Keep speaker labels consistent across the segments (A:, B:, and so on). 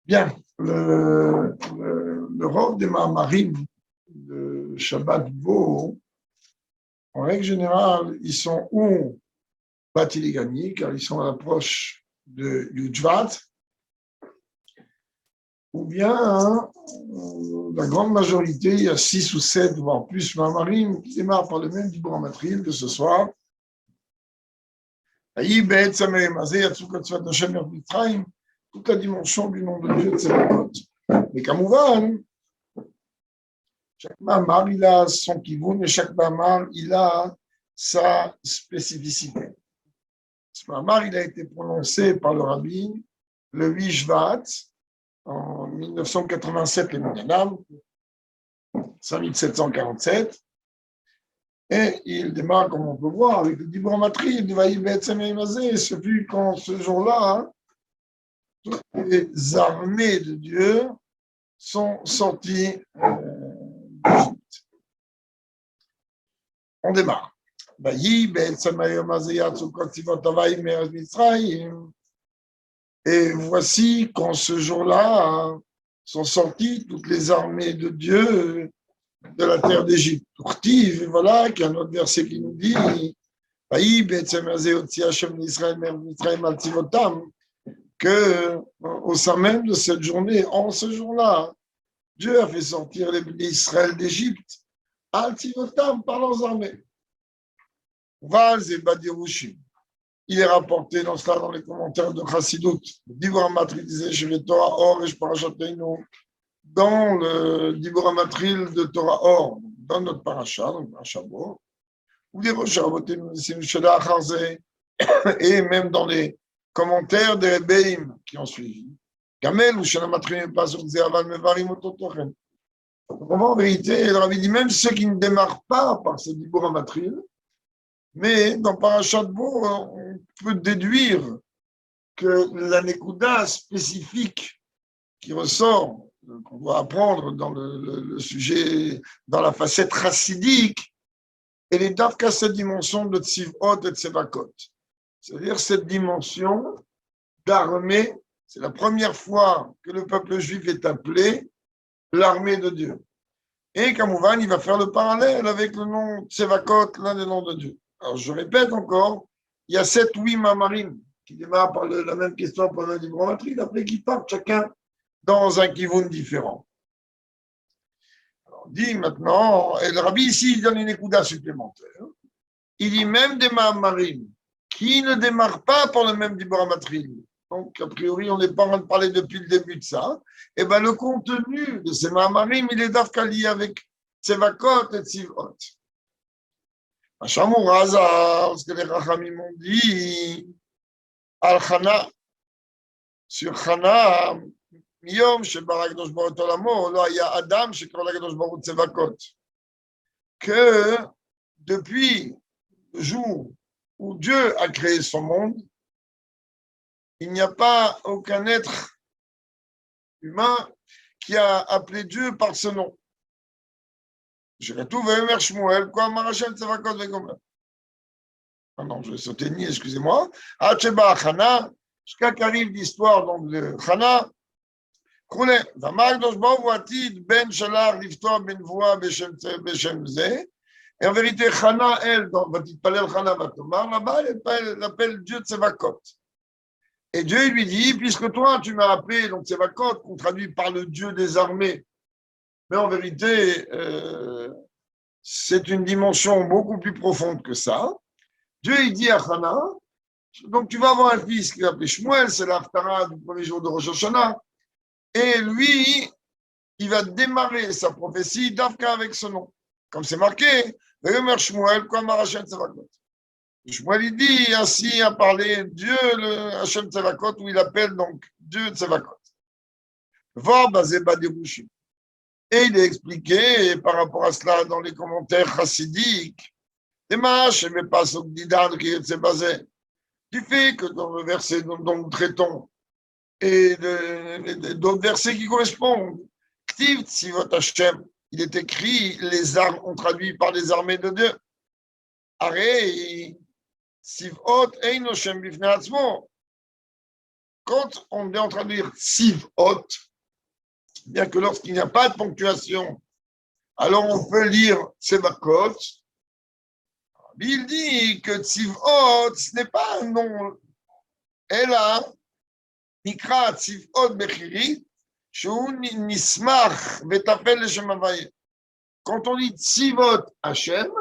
A: Bien, le rôle des Mahamarim de Shabbat Bo, en règle générale, ils sont ou Batiligani, car ils sont à l'approche de Yudjvat, ou bien, la grande majorité, il y a 6 ou 7, voire plus Mahamarim, qui démarrent par le même Dibur Matril de ce soir. Toute la dimension du nom de Dieu de Tzedakot. Mais Kamouvan, chaque Mahamar, il a son kivoun et chaque Mahamar, il a sa spécificité. Ce Mahamar, il a été prononcé par le Rabbi le 8 Shvat en 1987, les Minyanam, 5747. Et il démarre, comme on peut voir, avec le Dibur Matri, il va y mettre ce fut quand ce jour-là, toutes les armées de Dieu sont sorties d'Égypte. On démarre. Et voici qu'en ce jour-là sont sorties toutes les armées de Dieu de la terre d'Égypte. Voilà, qu'il y a un autre verset qui nous dit que au sein même de cette journée, en ce jour-là, Dieu a fait sortir les Israël d'Égypte, Altivotam, par leurs armées. Vaz et Badirouchim. Il est rapporté dans cela dans les commentaires de Chassidut, Dibur Matril disait chez les Torah Or et Parashateinu, dans le Dibur Matril de Torah Or, dans notre parasha, donc parasha Bo, ou des Rosharabotim, et même dans les commentaires des Rebbeim qui ont suivi. Gamel ou Shana Matril pas sur Zéaval Mevarim Ototochen. Donc on voit en vérité, le Rabbi dit même ceux qui ne démarrent pas par ce Dibur Matril, mais dans Parashat Bo, on peut déduire que la Nekuda spécifique qui ressort, qu'on doit apprendre dans le sujet, dans la facette chassidique, elle est d'Afka cette dimension de Tzivot et Tzevakot. C'est-à-dire cette dimension d'armée. C'est la première fois que le peuple juif est appelé l'armée de Dieu. Et Kamouvan, il va faire le parallèle avec le nom Tzevakot, l'un des noms de Dieu. Alors, je répète encore, il y a 7 ou 8 Mamarim qui démarrent par la même question pendant le Dibur Matril, après qui partent chacun dans un kivoun différent. Alors, on dit maintenant, et le Rabbi ici, il donne une écouda supplémentaire. Il dit même des Mamarim qui ne démarrent pas par le même Dibur Matril. Donc, a priori, on n'est pas en train de parler depuis le début de ça. Et bien, le contenu de ces Mamarim, il est d'Afkali avec Tzevakot et Tzivot. Ce que les Rachamim m'ont dit, al Chana, sur Chana, Miyom, chez Barakdosh Baruch Olamo, là, il y a Adam, chez Barakdosh Baruch Tzevakot, que depuis le jour où Dieu a créé son monde, il n'y a pas aucun être humain qui a appelé Dieu par ce nom. Je retrouve Vemer Shmuel, quoi, Marachel Tzevakot Vegomer. Ah non, je vais sauter ni, excusez-moi. Hacheba Chana, jusqu'à qu'arrive l'histoire donc de Chana. Khoule, Vamardosh Baruch Atid ben Shalar Liftoa ben Voa Beshem Ze. Et en vérité, Chana, elle, dans Vatit Palel Chana Vatomar, là-bas, elle appelle Dieu Tzevakot. Et Dieu lui dit, puisque toi, tu m'as appelé, donc Tzevakot, qu'on traduit par le Dieu des armées, mais en vérité, c'est une dimension beaucoup plus profonde que ça. Dieu, il dit à Chana, donc tu vas avoir un fils qui s'appelle Shmuel, c'est l'Haftara du premier jour de Rosh Hashanah, et lui, il va démarrer sa prophétie d'Afka avec ce nom. Comme c'est marqué, Shmuel, quoi, Marachem Tzevakot. Shmuel, il dit, ainsi a parlé Dieu, le Hashem Tzevakot, où il appelle donc Dieu Tzevakot. Et il est expliqué par rapport à cela dans les commentaires chassidiques, du fait que dans le verset dont nous traitons et d'autres versets qui correspondent, il est écrit, les armes, on traduit par les armées de Dieu. quand on est en train de dire Tzivot, bien que lorsqu'il n'y a pas de ponctuation, alors on peut lire Tsevakot. Il dit que Tzivot, ce n'est pas un nom. Elle a Nikra Tzivot Bechirit, Shou Nismach Betafel Leshem Havaya. Quand on dit Tzivot Hashem,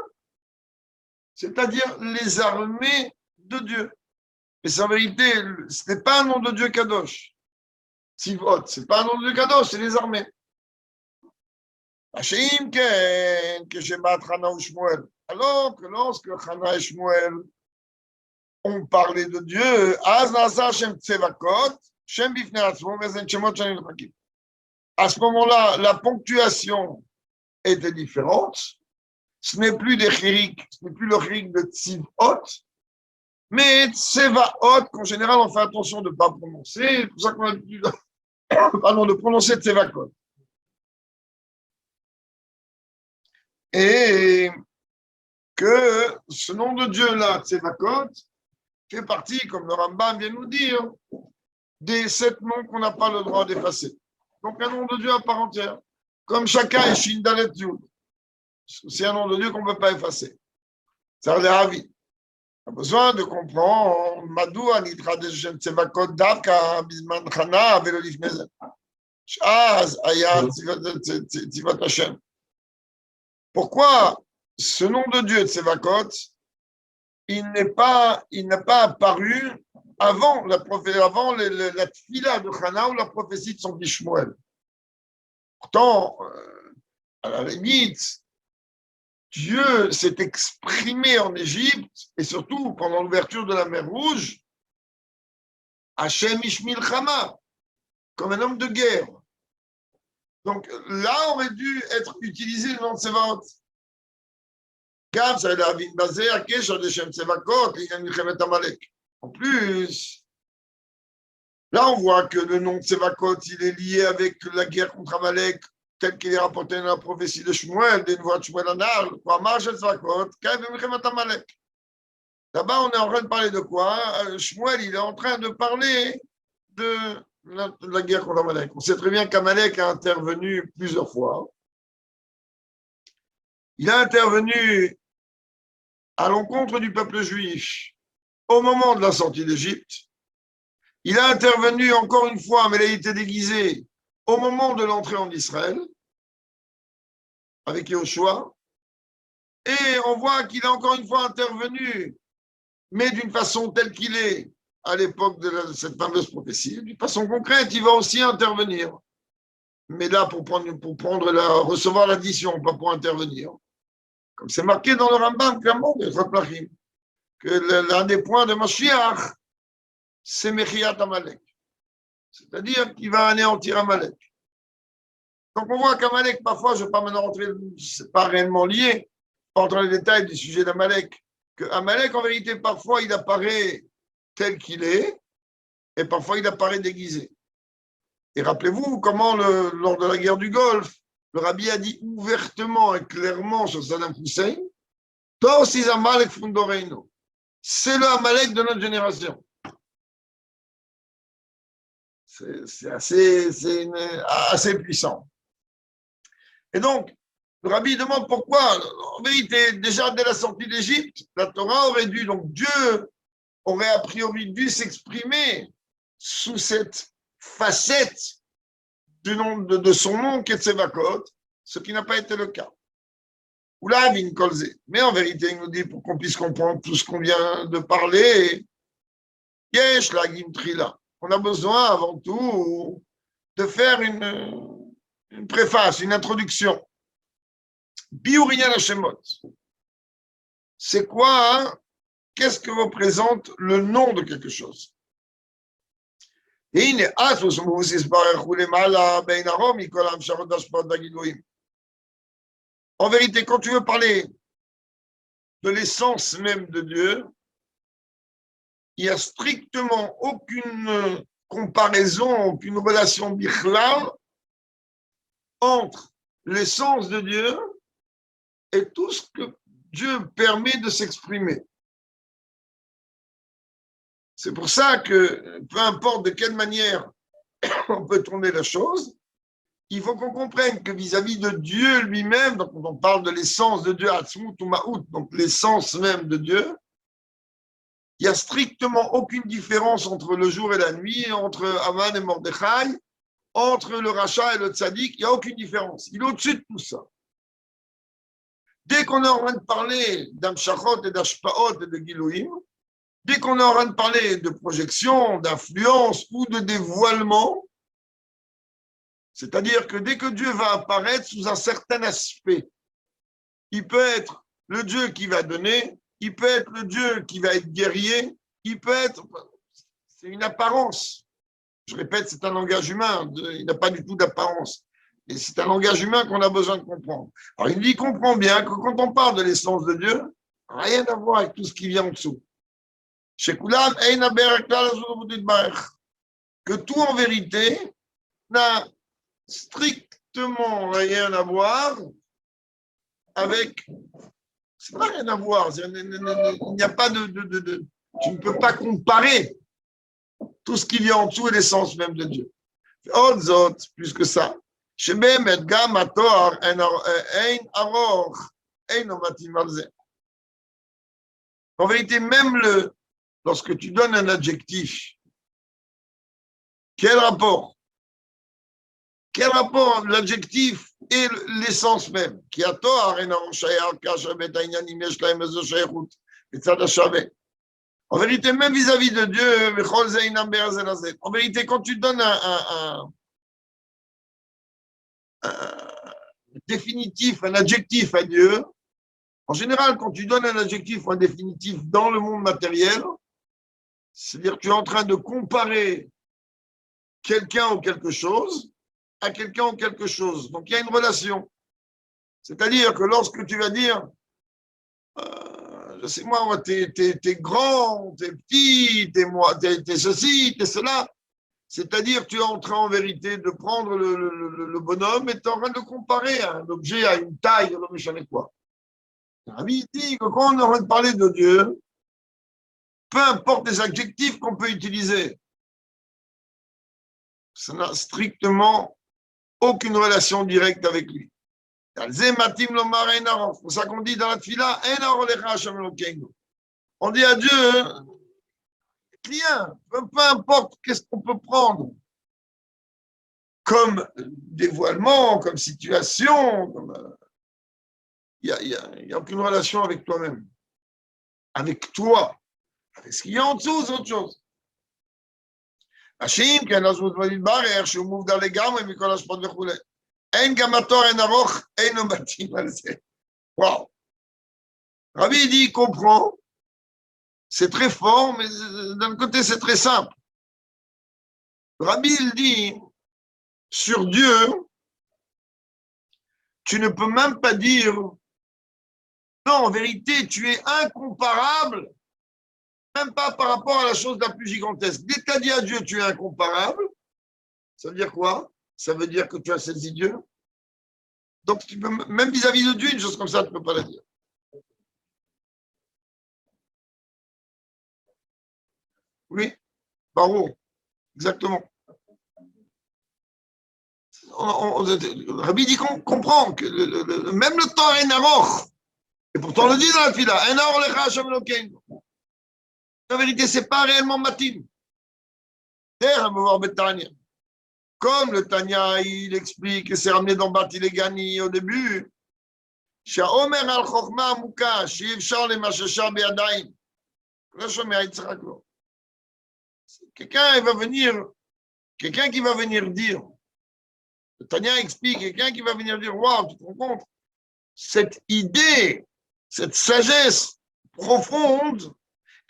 A: c'est-à-dire les armées de Dieu. Mais en vérité, ce n'est pas un nom de Dieu Kadosh. Tzivot, ce n'est pas un nom de Dieu Kadosh, c'est les armées. Hachem Ken, que Shebat Hana ou Shmuel. Alors que lorsque Hana et Shmuel ont parlé de Dieu, Az Nasa Shem Tsevakot, Shem Bifnei Atzmo, Vezen Shemot Shanim Chakim. À ce moment-là, la ponctuation était différente. Ce n'est plus des chirik, ce n'est plus le chirik de Tzivot, mais Tsevaot, qu'en général, on fait attention de ne pas prononcer. C'est pour ça qu'on a dit de prononcer Tsevakot. Et que ce nom de Dieu-là, Tsevakot, fait partie, comme le Rambam vient nous dire, des 7 noms qu'on n'a pas le droit d'effacer. Donc un nom de Dieu à part entière. Comme chacun est Shindalet Yud. C'est un nom de Dieu qu'on ne peut pas effacer. Ça a l'air ravi. On a besoin de comprendre Madou Anitra de Shem Tsevakot Davka Bisman Chana Velolif Nezel. Shaz Ayat Tzivot Hashem. Pourquoi ce nom de Dieu Tsevakot, il n'a pas apparu avant la tfila de Chana ou la prophétie de son fils Shmuel. Pourtant, à la limite, Dieu s'est exprimé en Égypte et surtout pendant l'ouverture de la mer Rouge, Hachem Ishmil Chama, comme un homme de guerre. Donc là aurait dû être utilisé le nom de Tsevaot. En plus, là on voit que le nom de Tsevakot, il est lié avec la guerre contre Amalek, tel qu'il est rapporté dans la prophétie de Shmuel, d'une voix de Shmuel Anal, quoi, marche Tsevakot, Amalek. Là-bas, on est en train de parler de quoi? Shmuel, il est en train de parler de la guerre contre Amalek. On sait très bien qu'Amalek a intervenu plusieurs fois. Il a intervenu à l'encontre du peuple juif au moment de la sortie d'Égypte. Il a intervenu encore une fois, mais il a été déguisé au moment de l'entrée en Israël, avec Yoshua. Et on voit qu'il a encore une fois intervenu, mais d'une façon telle qu'il est à l'époque de cette fameuse prophétie. D'une façon concrète, il va aussi intervenir. Mais là, pour recevoir l'addition, pas pour intervenir. Comme c'est marqué dans le Rambam, clairement, que l'un des points de Mashiach, c'est Mechiat Amalek. C'est-à-dire qu'il va anéantir Amalek. Donc on voit qu'Amalek, parfois, je ne vais pas maintenant rentrer, ce n'est pas réellement lié, pas entrer dans les détails du sujet d'Amalek, que Amalek, en vérité, parfois, il apparaît tel qu'il est, et parfois, il apparaît déguisé. Et rappelez-vous comment, lors de la guerre du Golfe, le Rabbi a dit ouvertement et clairement sur Saddam Hussein, Torsis Amalek Fundoreino. C'est le Amalek de notre génération. C'est assez puissant. Et donc, le Rabbi demande pourquoi, en vérité, déjà dès la sortie d'Égypte, la Torah aurait dû, donc Dieu aurait a priori dû s'exprimer sous cette facette du nom de son nom qui est Tsevakot, ce qui n'a pas été le cas. Ou là, Vin Kolze. Mais en vérité, il nous dit pour qu'on puisse comprendre tout ce qu'on vient de parler, Yesh la Gimtrila. On a besoin avant tout de faire une préface, une introduction. Biurien Hashemot. C'est quoi, hein? Qu'est-ce que représente le nom de quelque chose? En vérité, quand tu veux parler de l'essence même de Dieu, il n'y a strictement aucune comparaison, aucune relation bichlal entre l'essence de Dieu et tout ce que Dieu permet de s'exprimer. C'est pour ça que, peu importe de quelle manière on peut tourner la chose, il faut qu'on comprenne que vis-à-vis de Dieu lui-même, donc quand on parle de l'essence de Dieu, Atzmut ou Ma'ut, donc l'essence même de Dieu, il n'y a strictement aucune différence entre le jour et la nuit, entre Aman et Mordechai, entre le Racha et le Tzadik, il n'y a aucune différence. Il est au-dessus de tout ça. Dès qu'on est en train de parler d'Amshachot et d'Ashpaot et de Gilouim, dès qu'on est en train de parler de projection, d'influence ou de dévoilement, c'est-à-dire que dès que Dieu va apparaître sous un certain aspect, il peut être le Dieu qui va donner, il peut être le Dieu qui va être guerrier, il peut être... C'est une apparence. Je répète, c'est un langage humain, il n'a pas du tout d'apparence. Et c'est un langage humain qu'on a besoin de comprendre. Alors il dit, comprend bien que quand on parle de l'essence de Dieu, rien à voir avec tout ce qui vient en dessous. Que tout en vérité n'a strictement rien à voir avec... Ça n'a rien à voir. Il n'y a pas de... Tu ne peux pas comparer tout ce qui vient en dessous et l'essence même de Dieu. Autres autres, plus que ça. En vérité, même lorsque tu donnes un adjectif, quel rapport l'adjectif et l'essence même? En vérité, même vis-à-vis de Dieu, en vérité, quand tu donnes un définitif, un adjectif à Dieu, en général, quand tu donnes un adjectif ou un définitif dans le monde matériel, c'est-à-dire que tu es en train de comparer quelqu'un ou quelque chose à quelqu'un ou quelque chose. Donc, il y a une relation. C'est-à-dire que lorsque tu vas dire, je sais moi, t'es grand, t'es petit, t'es ceci, t'es cela, c'est-à-dire que tu es en train en vérité de prendre le bonhomme et tu es en train de le comparer à un objet, à une taille, le méchant et quoi. Rabbi dit que quand on est en train de parler de Dieu, peu importe les adjectifs qu'on peut utiliser, ça n'a strictement aucune relation directe avec lui. C'est pour ça qu'on dit dans la tfila, on dit à Dieu, rien, peu importe qu'est-ce qu'on peut prendre comme dévoilement, comme situation, il n'y a aucune relation avec toi-même. Avec toi. Avec ce qu'il y a en dessous, c'est autre chose. Hashim, כי הנזמות מתברר שהוא מובדל לגמרי מכל השפעות וכו'. אין גם התואר אין ארוך, אינו מתאים על זה. וואו. Rabbi dit, il comprend, c'est très fort, mais d'un côté, c'est très simple. Rabbi, il dit, sur Dieu, tu ne peux même pas dire, non, en vérité, tu es incomparable, même pas par rapport à la chose la plus gigantesque. Dès que tu as dit à Dieu, tu es incomparable, ça veut dire quoi? Ça veut dire que tu as saisi Dieu. Donc, tu peux, même vis-à-vis de Dieu, une chose comme ça, tu ne peux pas la dire. Oui, bravo, exactement. Rabbi dit qu'on comprend que même le temps est aroch. Et pourtant, on le dit dans la fila, un or lecha Hashem Elokeinu. En vérité, ce n'est pas réellement matin. D'ailleurs, on va voir Betania. Comme le Tanya, il explique, et c'est ramené dans Bati Legani au début, שהאומר על חוכמה עמוקה, שאי אפשר למששה בידיים. לא שומע יצחק לו. Quelqu'un qui va venir dire, le Tanya explique, quelqu'un qui va venir dire, waouh, tu te rends compte, cette idée, cette sagesse profonde,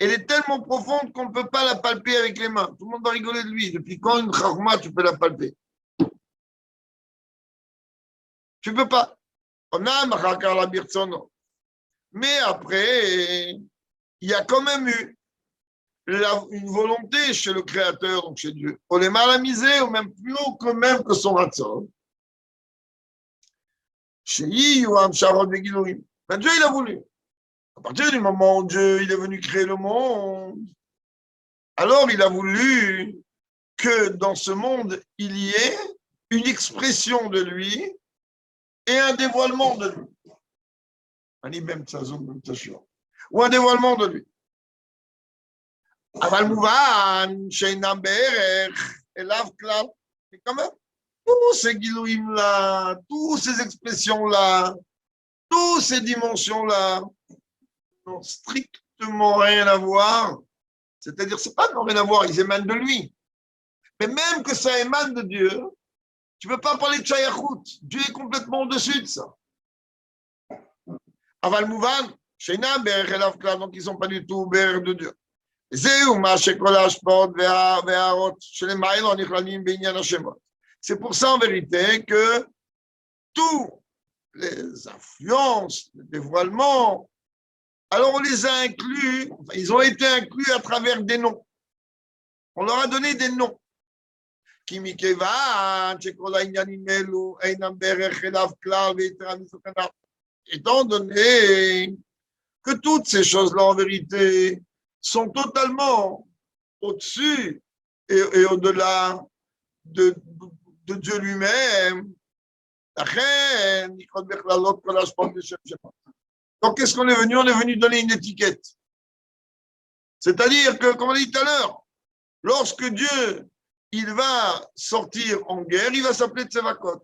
A: elle est tellement profonde qu'on ne peut pas la palper avec les mains. Tout le monde va rigoler de lui. Depuis quand une chachma, tu peux la palper? Tu ne peux pas. Mais après, il y a quand même eu une volonté chez le Créateur, donc chez Dieu. On est mal amusé, ou même plus haut que même que son ratson. Chez Yiyuam, Sharod Begilouim. Ben, Dieu, il a voulu. À partir du moment où Dieu il est venu créer le monde, Alors il a voulu que dans ce monde, il y ait une expression de lui et un dévoilement de lui. Ou un dévoilement de lui. אבל מובן שאינם בערך אליו כלל. Et quand même, tous ces guilouïms-là, toutes ces expressions-là, toutes ces dimensions-là n'ont strictement rien à voir. C'est-à-dire, c'est pas n'ont rien à voir, ils émanent de lui. Mais même que ça émane de Dieu, tu ne peux pas parler de Shayachout. Dieu est complètement au-dessus de ça. Aval Mouvan, Sheina Ber Elav Klal, donc ils ne sont pas du tout Ber de Dieu. C'est pour ça en vérité que tous les influences, les dévoilements, alors on les a inclus, enfin, ils ont été inclus à travers des noms. On leur a donné des noms. Étant donné que toutes ces choses-là, en vérité, sont totalement au-dessus et au-delà de Dieu lui-même. Donc, qu'est-ce qu'on est venu? On est venu donner une étiquette. C'est-à-dire que, comme on dit tout à l'heure, lorsque Dieu il va sortir en guerre, il va s'appeler Tsevakot.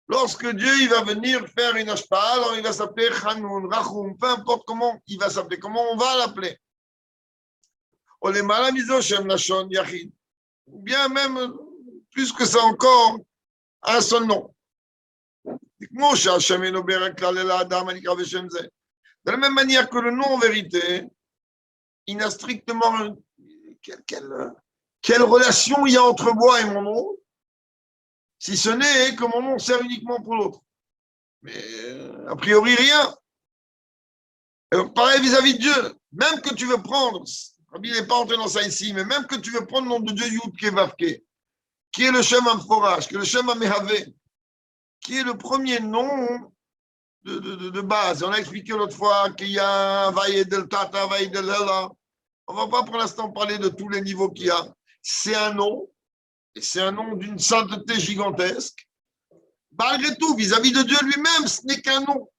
A: Lorsque Dieu il va venir faire une ashpa, alors il va s'appeler Chanoun, Rachum, peu importe comment il va s'appeler, comment on va l'appeler. Ou bien même plus que ça encore, un seul nom. De la même manière que le nom en vérité, il n'a strictement quelle relation il y a entre moi et mon nom, si ce n'est que mon nom sert uniquement pour l'autre. Mais a priori rien. Alors, pareil vis-à-vis de Dieu, même que tu veux prendre, il n'est pas entré dans ça ici, mais même que tu veux prendre le nom de Dieu Yud Kevavke, qui est le Shem Amforach, qui est le Shem Amehave, qui est le premier nom de base. On a expliqué l'autre fois qu'il y a un Vaïe del Tata, Vaïe del Hela. On ne va pas pour l'instant parler de tous les niveaux qu'il y a. C'est un nom, et c'est un nom d'une sainteté gigantesque. Malgré tout, vis-à-vis de Dieu lui-même, ce n'est qu'un nom.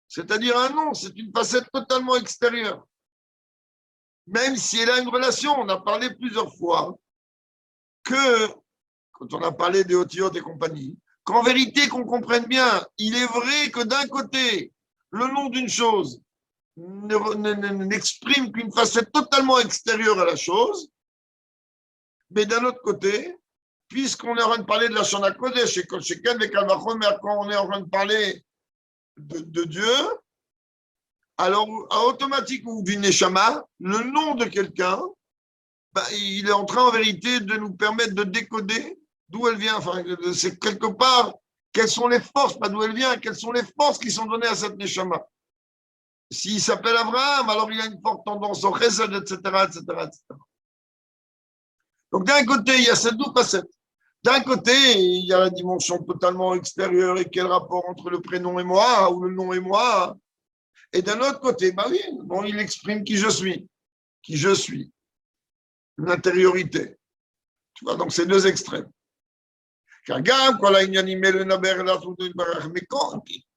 A: C'est-à-dire un nom, c'est une facette totalement extérieure. Même si elle a une relation, on a parlé plusieurs fois que, quand on a parlé des Otiyot et compagnie, qu'en vérité, qu'on comprenne bien, il est vrai que d'un côté, le nom d'une chose n'exprime qu'une facette totalement extérieure à la chose, mais d'un autre côté, puisqu'on est en train de parler de la Shana Kodesh et quand on est en train de parler de Dieu, alors automatique ou du Neshama, le nom de quelqu'un, il est en train en vérité de nous permettre de décoder d'où elle vient. Enfin, c'est quelque part, quelles sont les forces, pas d'où elle vient, quelles sont les forces qui sont données à cette Neshama. S'il s'appelle Abraham, alors il a une forte tendance au chesed, etc., etc., etc. Donc d'un côté, il y a cette double facette. D'un côté, il y a la dimension totalement extérieure et quel rapport entre le prénom et moi, ou le nom et moi. Et d'un autre côté, bah oui, bon, il exprime qui je suis, l'intériorité. Tu vois, donc c'est deux extrêmes. Mais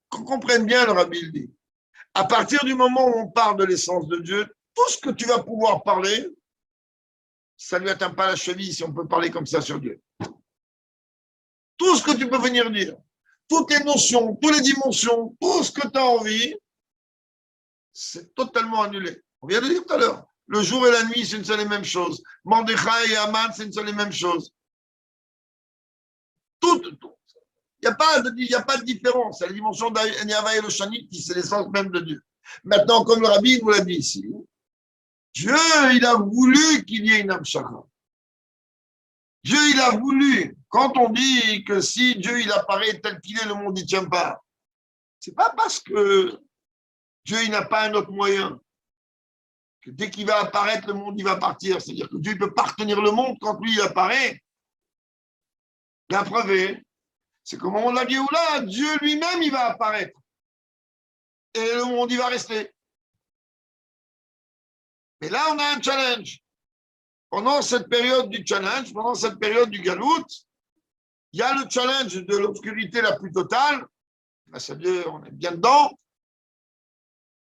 A: qu'on comprenne bien, le Rabbi il dit, à partir du moment où on parle de l'essence de Dieu, tout ce que tu vas pouvoir parler, ça ne lui atteint pas la cheville si on peut parler comme ça sur Dieu. Tout ce que tu peux venir dire, toutes les notions, toutes les dimensions, tout ce que tu as envie, c'est totalement annulé. On vient de dire tout à l'heure. Le jour et la nuit, c'est une seule et même chose. Mordechai et Aman, c'est une seule et même chose. Tout. Il n'y a pas de différence. C'est la dimension d'Anyava et le Shanit, c'est l'essence même de Dieu. Maintenant, comme le Rabbi nous l'a dit ici, Dieu, il a voulu qu'il y ait une Amshara. Dieu, il a voulu. Quand on dit que si Dieu, il apparaît tel qu'il est, le monde n'y tient pas, c'est pas parce que Dieu, il n'a pas un autre moyen. Que dès qu'il va apparaître, le monde, il va partir. C'est-à-dire que Dieu ne peut pas retenir le monde quand lui, il apparaît. La preuve est, c'est qu'au moment de la Géoula, Dieu lui-même, il va apparaître. Et le monde, il va rester. Mais là, on a un challenge. pendant cette période du challenge, pendant cette période du galout, il y a le challenge de l'obscurité la plus totale. Là, ça veut dire, on est bien dedans.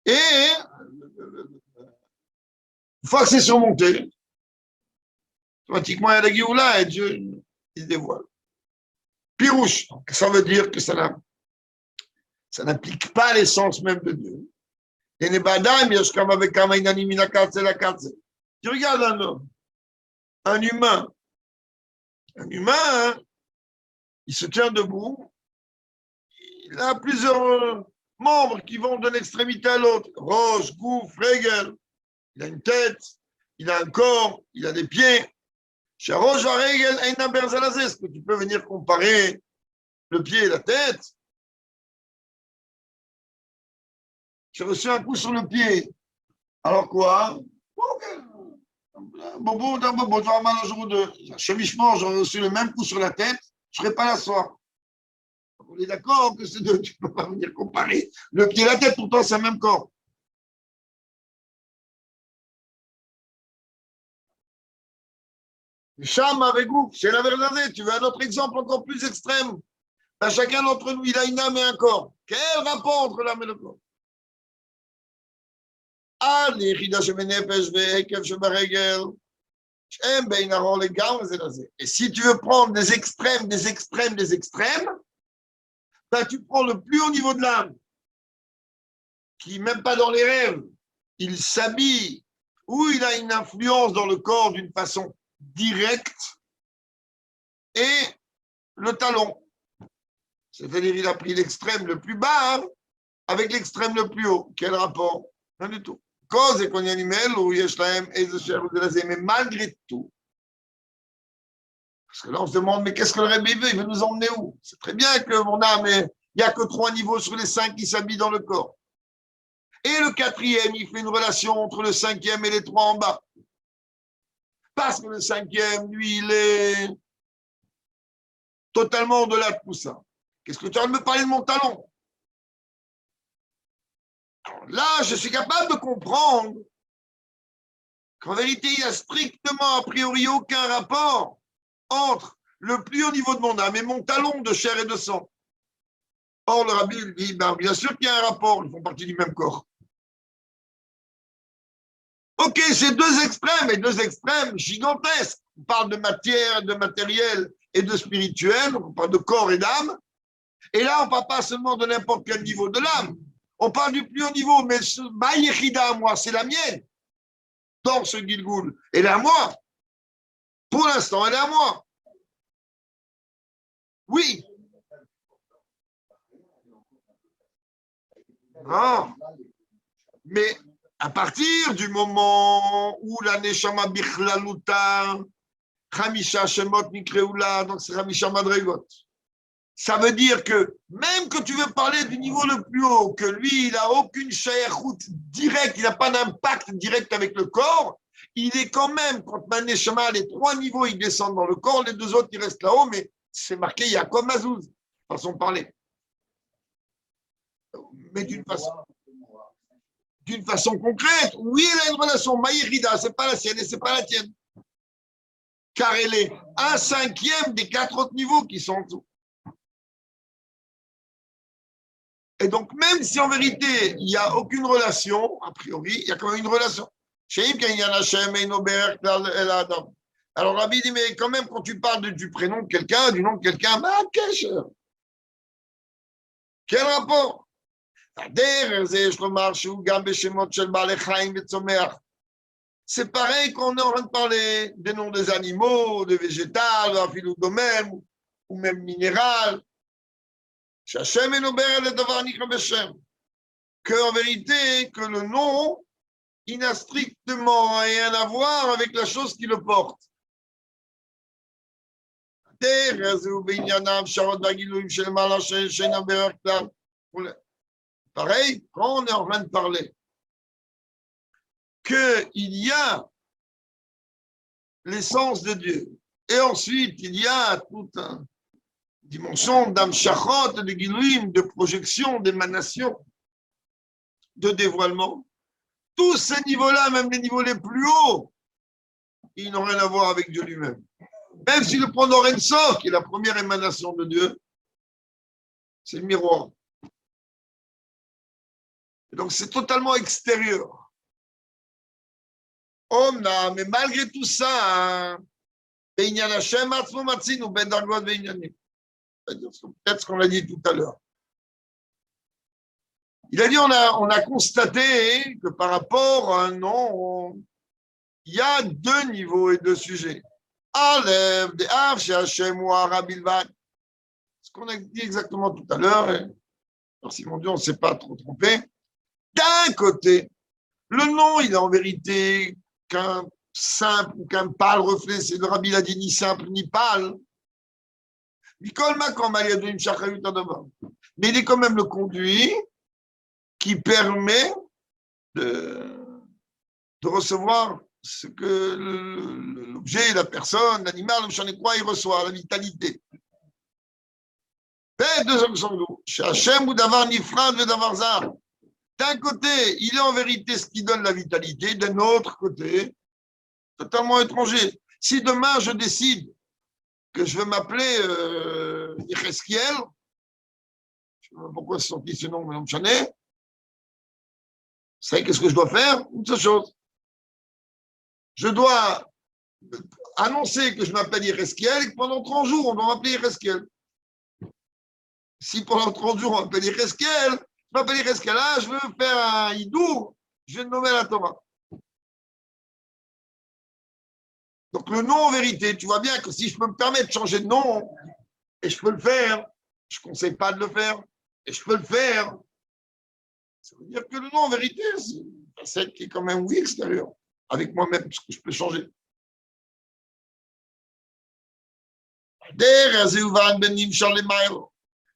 A: Et une fois que c'est surmonté, automatiquement, il y a la Géoula et Dieu il se dévoile. Pirouche, ça veut dire que ça n'implique pas l'essence même de Dieu. Et les badam, il y a comme avec un inanimé la carte, la carte. Tu regardes un homme, un humain, hein, il se tient debout, il a plusieurs membres qui vont d'une extrémité à l'autre. Roche, gouffre, règle. Il a une tête, il a un corps, il a des pieds. Chez Roche, règle, est-ce que tu peux venir comparer le pied et la tête? J'ai reçu un coup sur le pied. Alors quoi? Bobo, j'aurai mal un jour ou deux. Chemichement, j'aurais reçu le même coup sur la tête, je ne serais pas là ce soir. On est d'accord que c'est deux, tu ne peux pas venir comparer le pied et la tête, pourtant c'est le même corps. Cham avec vous, c'est la vérité. Tu veux un autre exemple encore plus extrême? Ben, chacun d'entre nous, il a une âme et un corps. Quel rapport entre l'âme et le corps? Et si tu veux prendre des extrêmes, ben tu prends le plus haut niveau de l'âme, qui même pas dans les rêves, il s'habille, ou il a une influence dans le corps d'une façon directe, et le talon. C'est-à-dire il a pris l'extrême le plus bas avec l'extrême le plus haut. Quel rapport? Rien du tout. Cause et qu'on y animal ou yeshlaem et mais malgré tout, parce que là on se demande mais qu'est-ce que le Rebbe veut? Il veut nous emmener où? C'est très bien que mon âme, il n'y a que 3 niveaux sur les 5 qui s'habillent dans le corps. Et le 4e, il fait une relation entre le 5e et les 3 en bas. Parce que le 5e, lui, il est totalement au-delà de tout ça. Qu'est-ce que tu as de me parler de mon talon? Alors là, je suis capable de comprendre qu'en vérité, il n'y a strictement, a priori, aucun rapport entre le plus haut niveau de mon âme et mon talon de chair et de sang. Or, le rabbi dit, ben, bien sûr qu'il y a un rapport, ils font partie du même corps. Ok, c'est 2 extrêmes, et 2 extrêmes gigantesques. On parle de matière, de matériel et de spirituel, on parle de corps et d'âme. Et là, on ne parle pas seulement de n'importe quel niveau de l'âme. On parle du plus haut niveau, mais ma yechida à moi, c'est la mienne. Dans ce Gilgoul, elle est à moi. Pour l'instant, elle est à moi. Oui. Non. Mais à partir du moment où la Neshama Bichlaluta, Chamisha Shemot Nikreula, donc c'est Chamisha Madregot, ça veut dire que même que tu veux parler du niveau le plus haut, que lui, il n'a aucune shayachut directe, il n'a pas d'impact direct avec le corps, il est quand même, quand Maneshama, les 3 niveaux, ils descendent dans le corps, les 2 autres, ils restent là-haut, mais c'est marqué Yaakov Mazouz, façon de parler. Mais d'une façon concrète, oui, elle a une relation, Maïrida, c'est pas la sienne et c'est pas la tienne. Car elle est 1/5 des 4 autres niveaux qui sont en dessous. Et donc, même si en vérité, il n'y a aucune relation, a priori, il y a quand même une relation. Alors, Rabbi dit, mais quand même, quand tu parles du prénom de quelqu'un, du nom de quelqu'un, quel rapport? C'est pareil qu'on est en train de parler des noms des animaux, des végétales, ou même minéral. Que en vérité, que le nom, il n'a strictement rien à voir avec la chose qui le porte. Pareil, quand on est en train de parler qu'il y a l'essence de Dieu, et ensuite il y a toute une dimension d'amshachot, de giluim, de projection, d'émanation, de dévoilement, tous ces niveaux-là, même les niveaux les plus hauts, ils n'ont rien à voir avec Dieu lui-même. Même si le prend Lorenzo, qui est la première émanation de Dieu, c'est le miroir. Et donc c'est totalement extérieur. Oh, non, mais malgré tout ça, peut-être ce qu'on a dit tout à l'heure. Il a dit, on a constaté que par rapport à un nom, il y a deux niveaux et deux sujets. Aleph, de Av, Hashem ou Arabilvad. Ce qu'on a dit exactement tout à l'heure, merci mon Dieu, on ne s'est pas trop trompé. D'un côté, le nom, il est en vérité qu'un simple ou qu'un pâle reflet, c'est le Rabbi l'a dit, ni simple ni pâle. Mais il est quand même le conduit qui permet de recevoir ce que l'objet, la personne, l'animal, le champ quoi, il reçoit, la vitalité. D'un côté, il est en vérité ce qui donne la vitalité, d'un autre côté, totalement étranger. Si demain je décide que je veux m'appeler Yecheskiel, je ne sais pas pourquoi c'est sorti ce nom, mais on me vous savez qu'est-ce que je dois faire? Une seule chose. Je dois annoncer que je m'appelle Yecheskiel et que pendant 30 jours, on doit m'appeler Yecheskiel. Si pendant 30 jours, on m'appelle Yecheskiel, je m'appelle Yecheskiel, là, je veux faire un hidour, je vais nommer la Torah. Donc le nom en vérité, tu vois bien que si je peux me permettre de changer de nom, et je peux le faire, je ne conseille pas de le faire, et je peux le faire, ça veut dire que le nom en vérité, c'est une facette qui est quand même oui extérieure, avec moi-même, parce que je peux changer.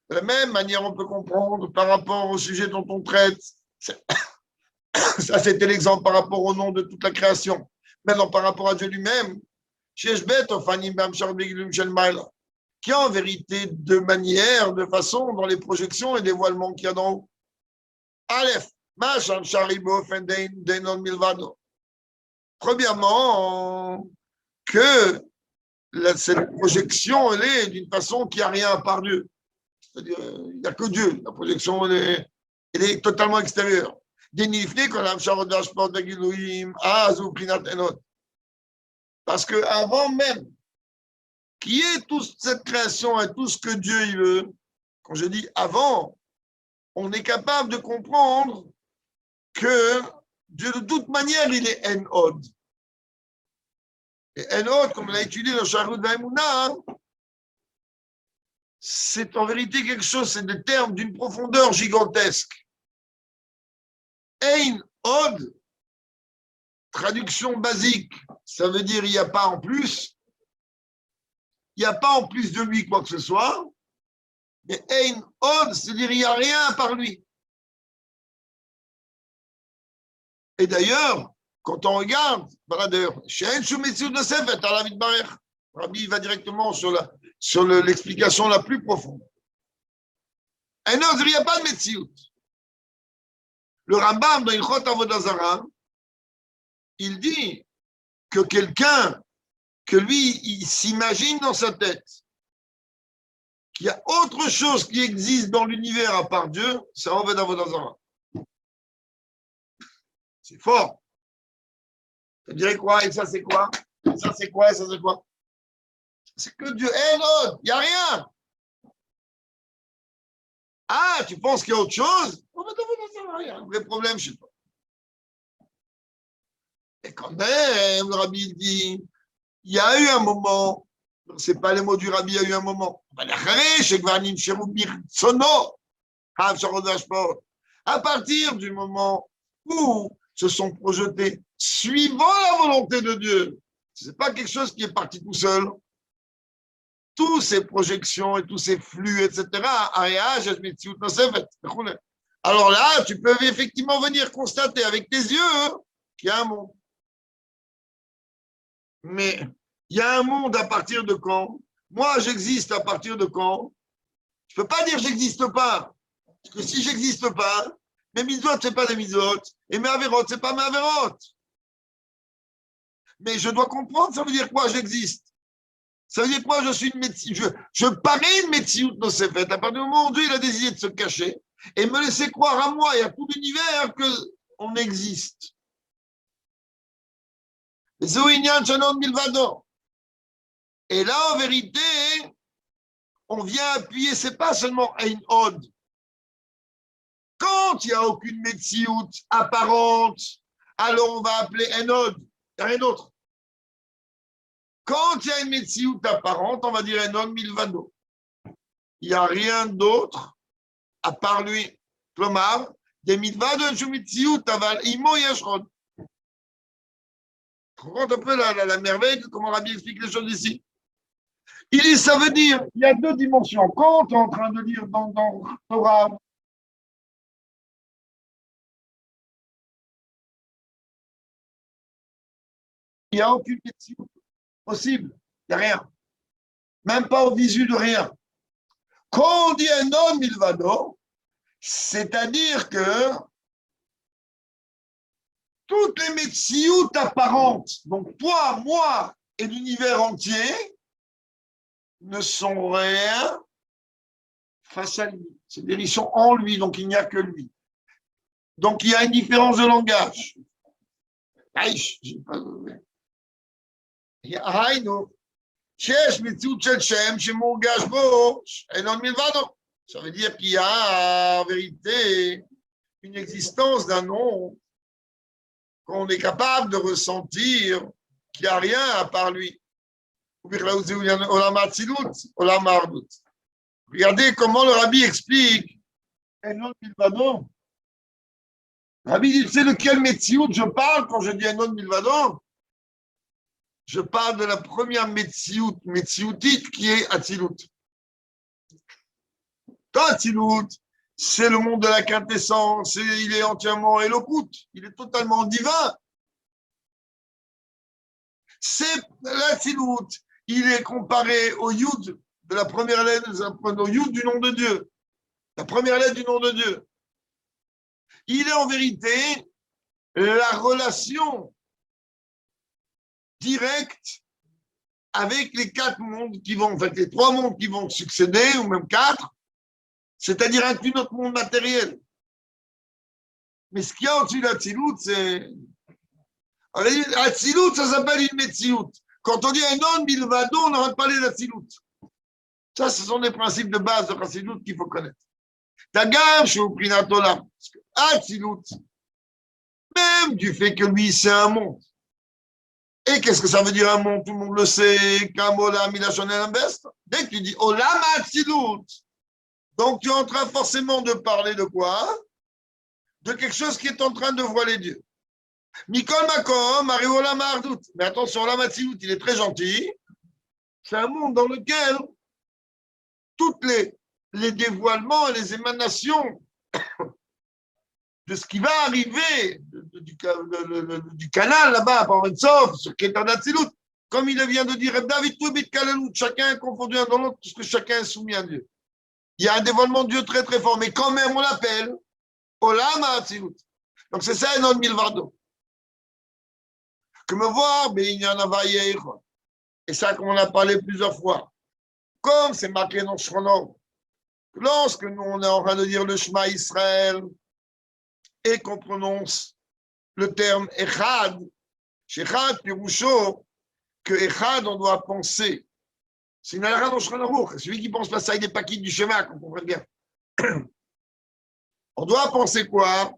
A: De la même manière, on peut comprendre par rapport au sujet dont on traite. Ça, c'était l'exemple par rapport au nom de toute la création. Maintenant, par rapport à Dieu lui-même, qui a en vérité deux manières, de façon, dans les projections et dévoilements qu'il y a dans haut. Aleph, premièrement, que cette projection, elle est d'une façon qui n'a rien à part Dieu. C'est-à-dire, il n'y a que Dieu. La projection, elle est totalement extérieure. Parce qu'avant même qu'il y ait toute cette création et tout ce que Dieu il veut, quand je dis avant, on est capable de comprendre que Dieu, de toute manière, il est En-Od. Et En-Od, comme on l'a étudié dans Shahrut Vaimuna, c'est en vérité quelque chose, c'est des termes d'une profondeur gigantesque. Ein-Od, traduction basique, ça veut dire il n'y a pas en plus. Il n'y a pas en plus de lui quoi que ce soit. Mais Ein-Od, c'est-à-dire il n'y a rien par lui. Et d'ailleurs, quand on regarde, voilà d'ailleurs, Rabbi va directement sur l'explication la plus profonde. Ein-Od, il n'y a pas de Metsiout. Le Rambam dans Ilchot Avodah Zarah, il dit que quelqu'un, que lui, il s'imagine dans sa tête qu'il y a autre chose qui existe dans l'univers à part Dieu, c'est Oved Avodah Zarah. C'est fort. Ça dirait quoi? Et ça, c'est quoi? Et ça, c'est quoi? Et ça, c'est quoi? C'est que Dieu. Non, il n'y a rien. Ah, tu penses qu'il y a autre chose? Il y a un vrai problème chez toi. Et quand même, le Rabbi dit, il y a eu un moment, ce n'est pas les mots du Rabbi, il y a eu un moment. À partir du moment où se sont projetés suivant la volonté de Dieu, ce n'est pas quelque chose qui est parti tout seul. Toutes ces projections et tous ces flux, etc. Alors là, tu peux effectivement venir constater avec tes yeux qu'il y a un monde. Mais il y a un monde à partir de quand? Moi, j'existe à partir de quand? Je ne peux pas dire que je n'existe pas. Parce que si je n'existe pas, mes mitzvot, ce n'est pas des mitzvot. Et mes avérotes, ce n'est pas mes avérotes. Mais je dois comprendre, ça veut dire quoi, j'existe. Ça veut dire quoi, je suis une médecine. Je parais une médecine de ces fêtes. À partir du moment où Dieu il a décidé de se cacher et me laisser croire à moi et à tout l'univers qu'on existe. Et là, en vérité, on vient appuyer, c'est pas seulement à une ode. Quand il n'y a aucune médecine apparente, alors on va appeler un ode. Il n'y a rien d'autre. Quand il y a une médecine apparente, on va dire un ode milvano. Il n'y a rien d'autre à part lui. Klomar, des milvado de médecine aval imo yashron. Tu comprends un peu la merveille de comment Rabbi explique les choses ici. Ça veut dire, il y a deux dimensions. Quand tu es en train de lire dans Torah, il n'y a aucune médecine possible. Il n'y a rien. Même pas au visu de rien. Quand on dit un homme milvano, c'est-à-dire que toutes les médecines apparentes, donc toi, moi et l'univers entier, ne sont rien face à lui. C'est-à-dire qu'ils sont en lui, donc il n'y a que lui. Donc il y a une différence de langage. Ça veut dire qu'il y a en vérité une existence d'un nom qu'on est capable de ressentir, qu'il n'y a rien à part lui. Regardez comment le Rabbi explique. Rabbi dit, c'est lequel Metsiout je parle quand je dis un autre Milvadon? Je parle de la première Metsiutite qui est Atzilut. Atzilut, c'est le monde de la quintessence, il est entièrement éloquent, il est totalement divin. C'est l'Atzilut, il est comparé au Yud de la première lettre, au Yud du nom de Dieu, la première lettre du nom de Dieu. Il est en vérité la relation directe avec les quatre mondes qui vont, en fait, les trois mondes qui vont succéder, ou même quatre, c'est-à-dire inclus notre monde matériel. Mais ce qu'il y a au-dessus de l'Atsilut, c'est. Atsilut, ça s'appelle une Metsiout. Quand on dit un non milvado, on n'arrête pas parler d'Atsilut. Ça, ce sont des principes de base de Atsilut qu'il faut connaître. Tagam, je suis au Prinatolam. Atsilut, même du fait que lui, c'est un monde. Et qu'est-ce que ça veut dire un monde? Tout le monde le sait. Kamolam, il a sonné l'invest. Dès que tu dis Olam Atsilut, donc tu es en train forcément de parler de quoi? De quelque chose qui est en train de voiler Dieu. Mikol Makom, arrive Olam Ardout. Mais attention, Olam Atsilut, il est très gentil. C'est un monde dans lequel tous les dévoilements et les émanations de ce qui va arriver du canal là-bas, par Sof, ce qui est en Atsilut, comme il vient de dire, David Toubit Kalelut, chacun est confondu un dans l'autre, puisque chacun est soumis à Dieu. Il y a un dévoilement de Dieu très très fort, mais quand même on l'appelle Olam Atsilut. Donc c'est ça un non milvardo. Que me voir, mais il y en a vaillé. Et ça, comme on a parlé plusieurs fois. Comme c'est marqué dans Shrono, lorsque nous on est en train de dire le Shema Israël et qu'on prononce le terme Echad, Shechad Pirusho, que Echad on doit penser. C'est une halakha dans Shrono. Celui qui pense pas ça, il n'est pas quitte du schéma, qu'on comprenne bien. On doit penser quoi?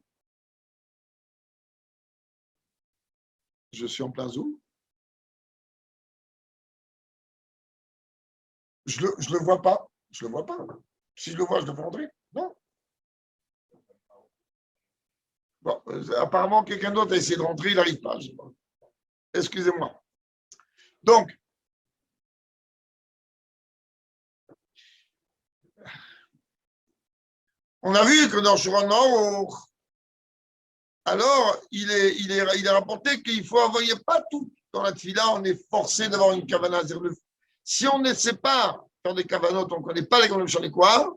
A: Je suis en plein zoom. Je le vois pas. Je le vois pas. Si je le vois, je devrais rentrer. Non. Bon, apparemment, quelqu'un d'autre a essayé de rentrer, il n'arrive pas. Excusez-moi. Donc, on a vu que dans Shurano, alors, il est rapporté qu'il faut avoir, il n'y a pas tout dans la tefila, on est forcé d'avoir une kavana. Si on ne sait pas faire des kavanotes, on ne connaît pas les kavanotes sur les quoi,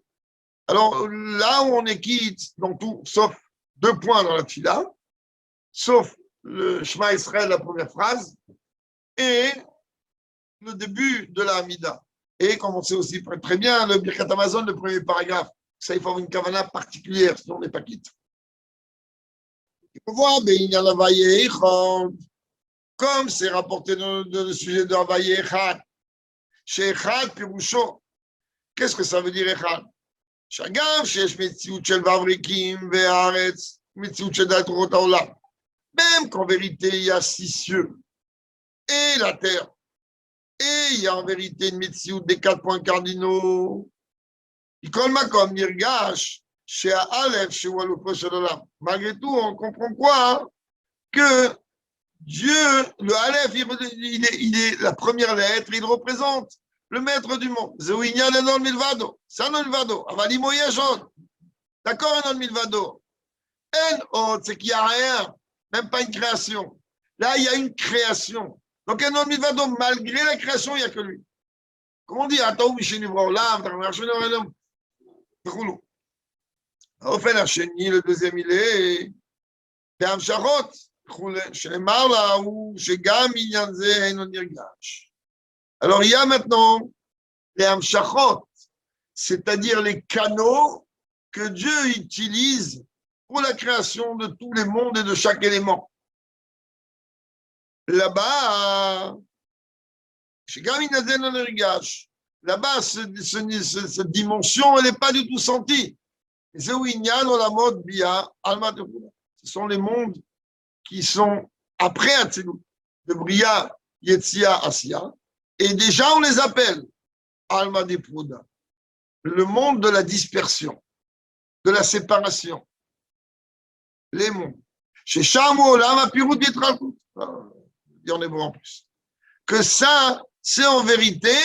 A: alors là où on est quitte dans tout, sauf 2 points dans la tefila, sauf le Shema Israël, la première phrase, et le début de la Hamida. Et comme on sait aussi très bien, le Birkat Amazon, le premier paragraphe, ça, il faut avoir une kavana particulière, sinon on n'est pas quitte. Il faut voir, comme c'est rapporté dans le sujet de Havaye Echad, chez Echad, Pirusho, qu'est-ce que ça veut dire Echad? Shagam, Shesh Metziut Shel Vavrikim, Ve'aretz, Metziut Shel Dal Torot Haolam. Même qu'en vérité, il y a 6 cieux et la terre. Et il y a en vérité une Metziut des 4 points cardinaux. Makom Nirgash, chez Aleph, chez Walufo Shel Olam. Malgré tout, on comprend quoi? Que Dieu, le Aleph, il est la première lettre, il représente le maître du monde. Zéouignan et non milvado. C'est un non milvado. Avalimo yachon. D'accord, un non milvado. En c'est qu'il n'y a rien, même pas une création. Là, il y a une création. Donc, un non milvado, malgré la création, il n'y a que lui. Comment on dit? Attends, Michel Olam, au fait, la chenille, le deuxième, il est Be'amshachot. Alors, il y a maintenant les Hamshachot, c'est-à-dire les canaux que Dieu utilise pour la création de tous les mondes et de chaque élément. Là-bas, là-bas, cette dimension, elle n'est pas du tout sentie. Ce sont les mondes qui sont après Atzilut, de Bria, Yetzia, Asiya, et déjà on les appelle Alma de Pruda, le monde de la dispersion, de la séparation, les mondes. Chez Shamo, Lama Pirut Bitralkut, il y en a beaucoup en plus. Que ça, c'est en vérité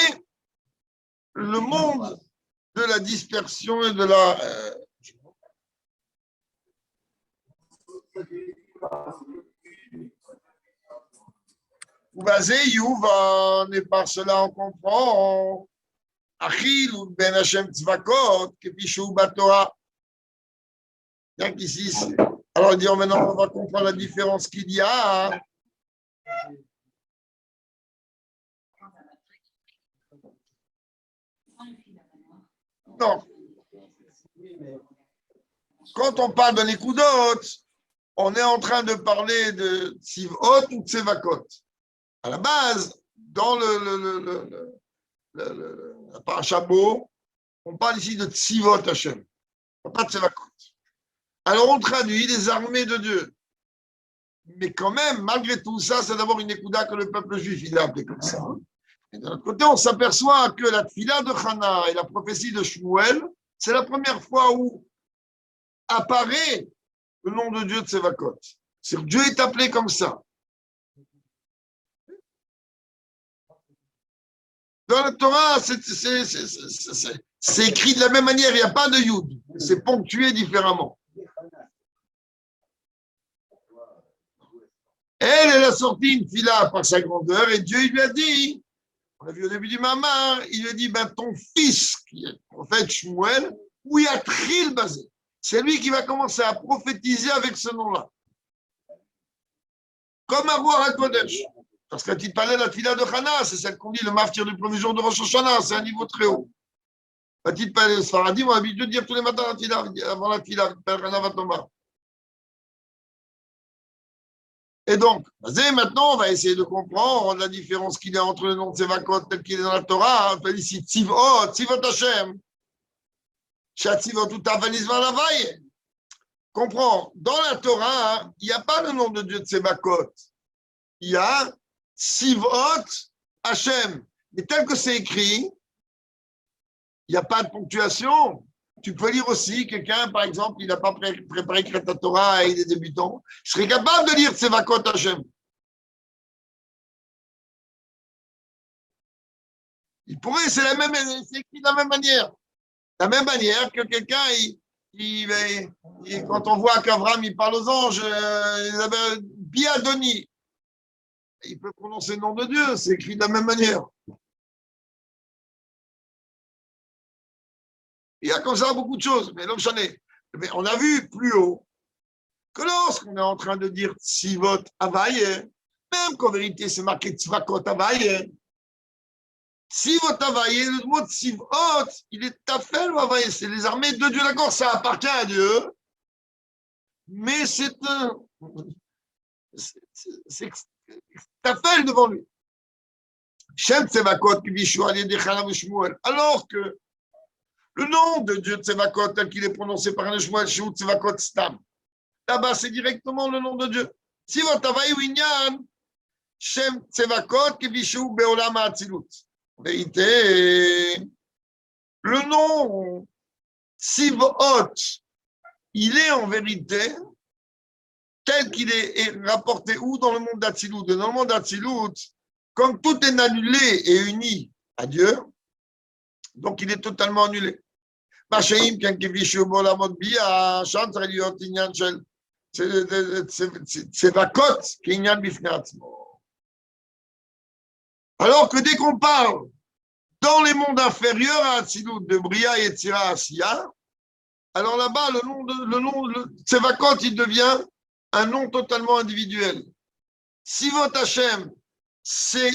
A: le monde de la dispersion et de la. Et par cela on comprend Achil ou Ben Hashem Tzvakot, Kepishu Batora. Bien qu'ici, alors dire maintenant on va comprendre la différence qu'il y a. Non. Quand on parle de Nekudot, on est en train de parler de Tzivot ou Tsevakot. À la base, dans la paracha Bo, on parle ici de Tzivot Hashem, pas de Tsevakot. Alors on traduit les armées de Dieu. Mais quand même, malgré tout ça, c'est d'abord une Nekuda que le peuple juif il a appelé comme ça. Et d'un autre côté, on s'aperçoit que la Tfila de Hana et la prophétie de Shmuel, c'est la première fois où apparaît le nom de Dieu de Tsevakot. C'est Dieu est appelé comme ça. Dans la Torah, c'est écrit de la même manière, il n'y a pas de Yud. C'est ponctué différemment. Elle a sorti une fila par sa grandeur et Dieu lui a dit, on a vu au début du Mamar, il lui a dit, ben, ton fils, qui est le prophète Shmuel, où il y a Tril basé. C'est lui qui va commencer à prophétiser avec ce nom-là. Comme à Ruach HaKodesh. Parce que tu parlais de la fila de Hana, c'est celle qu'on dit le maftir du premier jour de Rosh Hashanah, c'est un niveau très haut. La petite parole Sfaradi, on a l'habitude de dire tous les matins la fila, avant la fila, Hana va tomber. Et donc, maintenant, on va essayer de comprendre la différence qu'il y a entre le nom de Tsevakot tel qu'il est dans la Torah. On peut dire ici Tzivot, Tzivot Hashem. Shatzivot tout Avanisva Lavaye. Comprends, dans la Torah, il n'y a pas le nom de Dieu de Tsevakot. Il y a Tzivot Hashem. Mais tel que c'est écrit, il n'y a pas de ponctuation. Tu peux lire aussi, quelqu'un, par exemple, il n'a pas préparé Kreta Torah et il est débutant, je serais capable de lire Tsevakot Hashem. Il pourrait, c'est écrit de la même manière. De la même manière que quelqu'un, quand on voit qu'Avram, il parle aux anges, Biadoni, il peut prononcer le nom de Dieu, c'est écrit de la même manière. Il y a comme ça beaucoup de choses, mais donc mais on a vu plus haut que lorsqu'on est en train de dire Tzivot Havaye, Même qu'en vérité, c'est marqué Tzvakot Avaye. Tzivot Avaye, le mot Tzivot, il est Tafel ou Avaye, c'est les armées de Dieu, d'accord, ça appartient à Dieu, mais c'est Tafel devant lui. Shem Tzevakot, alors que le nom de Dieu Tzevakot, tel qu'il est prononcé par un Shmuel, Shou Tzevakot Stam, là-bas, c'est directement le nom de Dieu. Tzivot Avaye Winyan, Shem Tzevakot, Kibishu Beolam Atzilut. En vérité, le nom Tzivot, il est en vérité tel qu'il est rapporté où dans le monde d'Atzilut. Dans le monde d'Atzilut, comme tout est annulé et uni à Dieu, donc il est totalement annulé. Machéim, quand Kibishu Beolam Bia, chante Reliot Inyan Shel, Tzevakot, Kinyan Bifnatzmo. Alors que dès qu'on parle dans les mondes inférieurs à Atzilut, de Bria et Tzira Asiya, alors là-bas, le Tzevakot, il devient un nom totalement individuel. Sivot Hashem,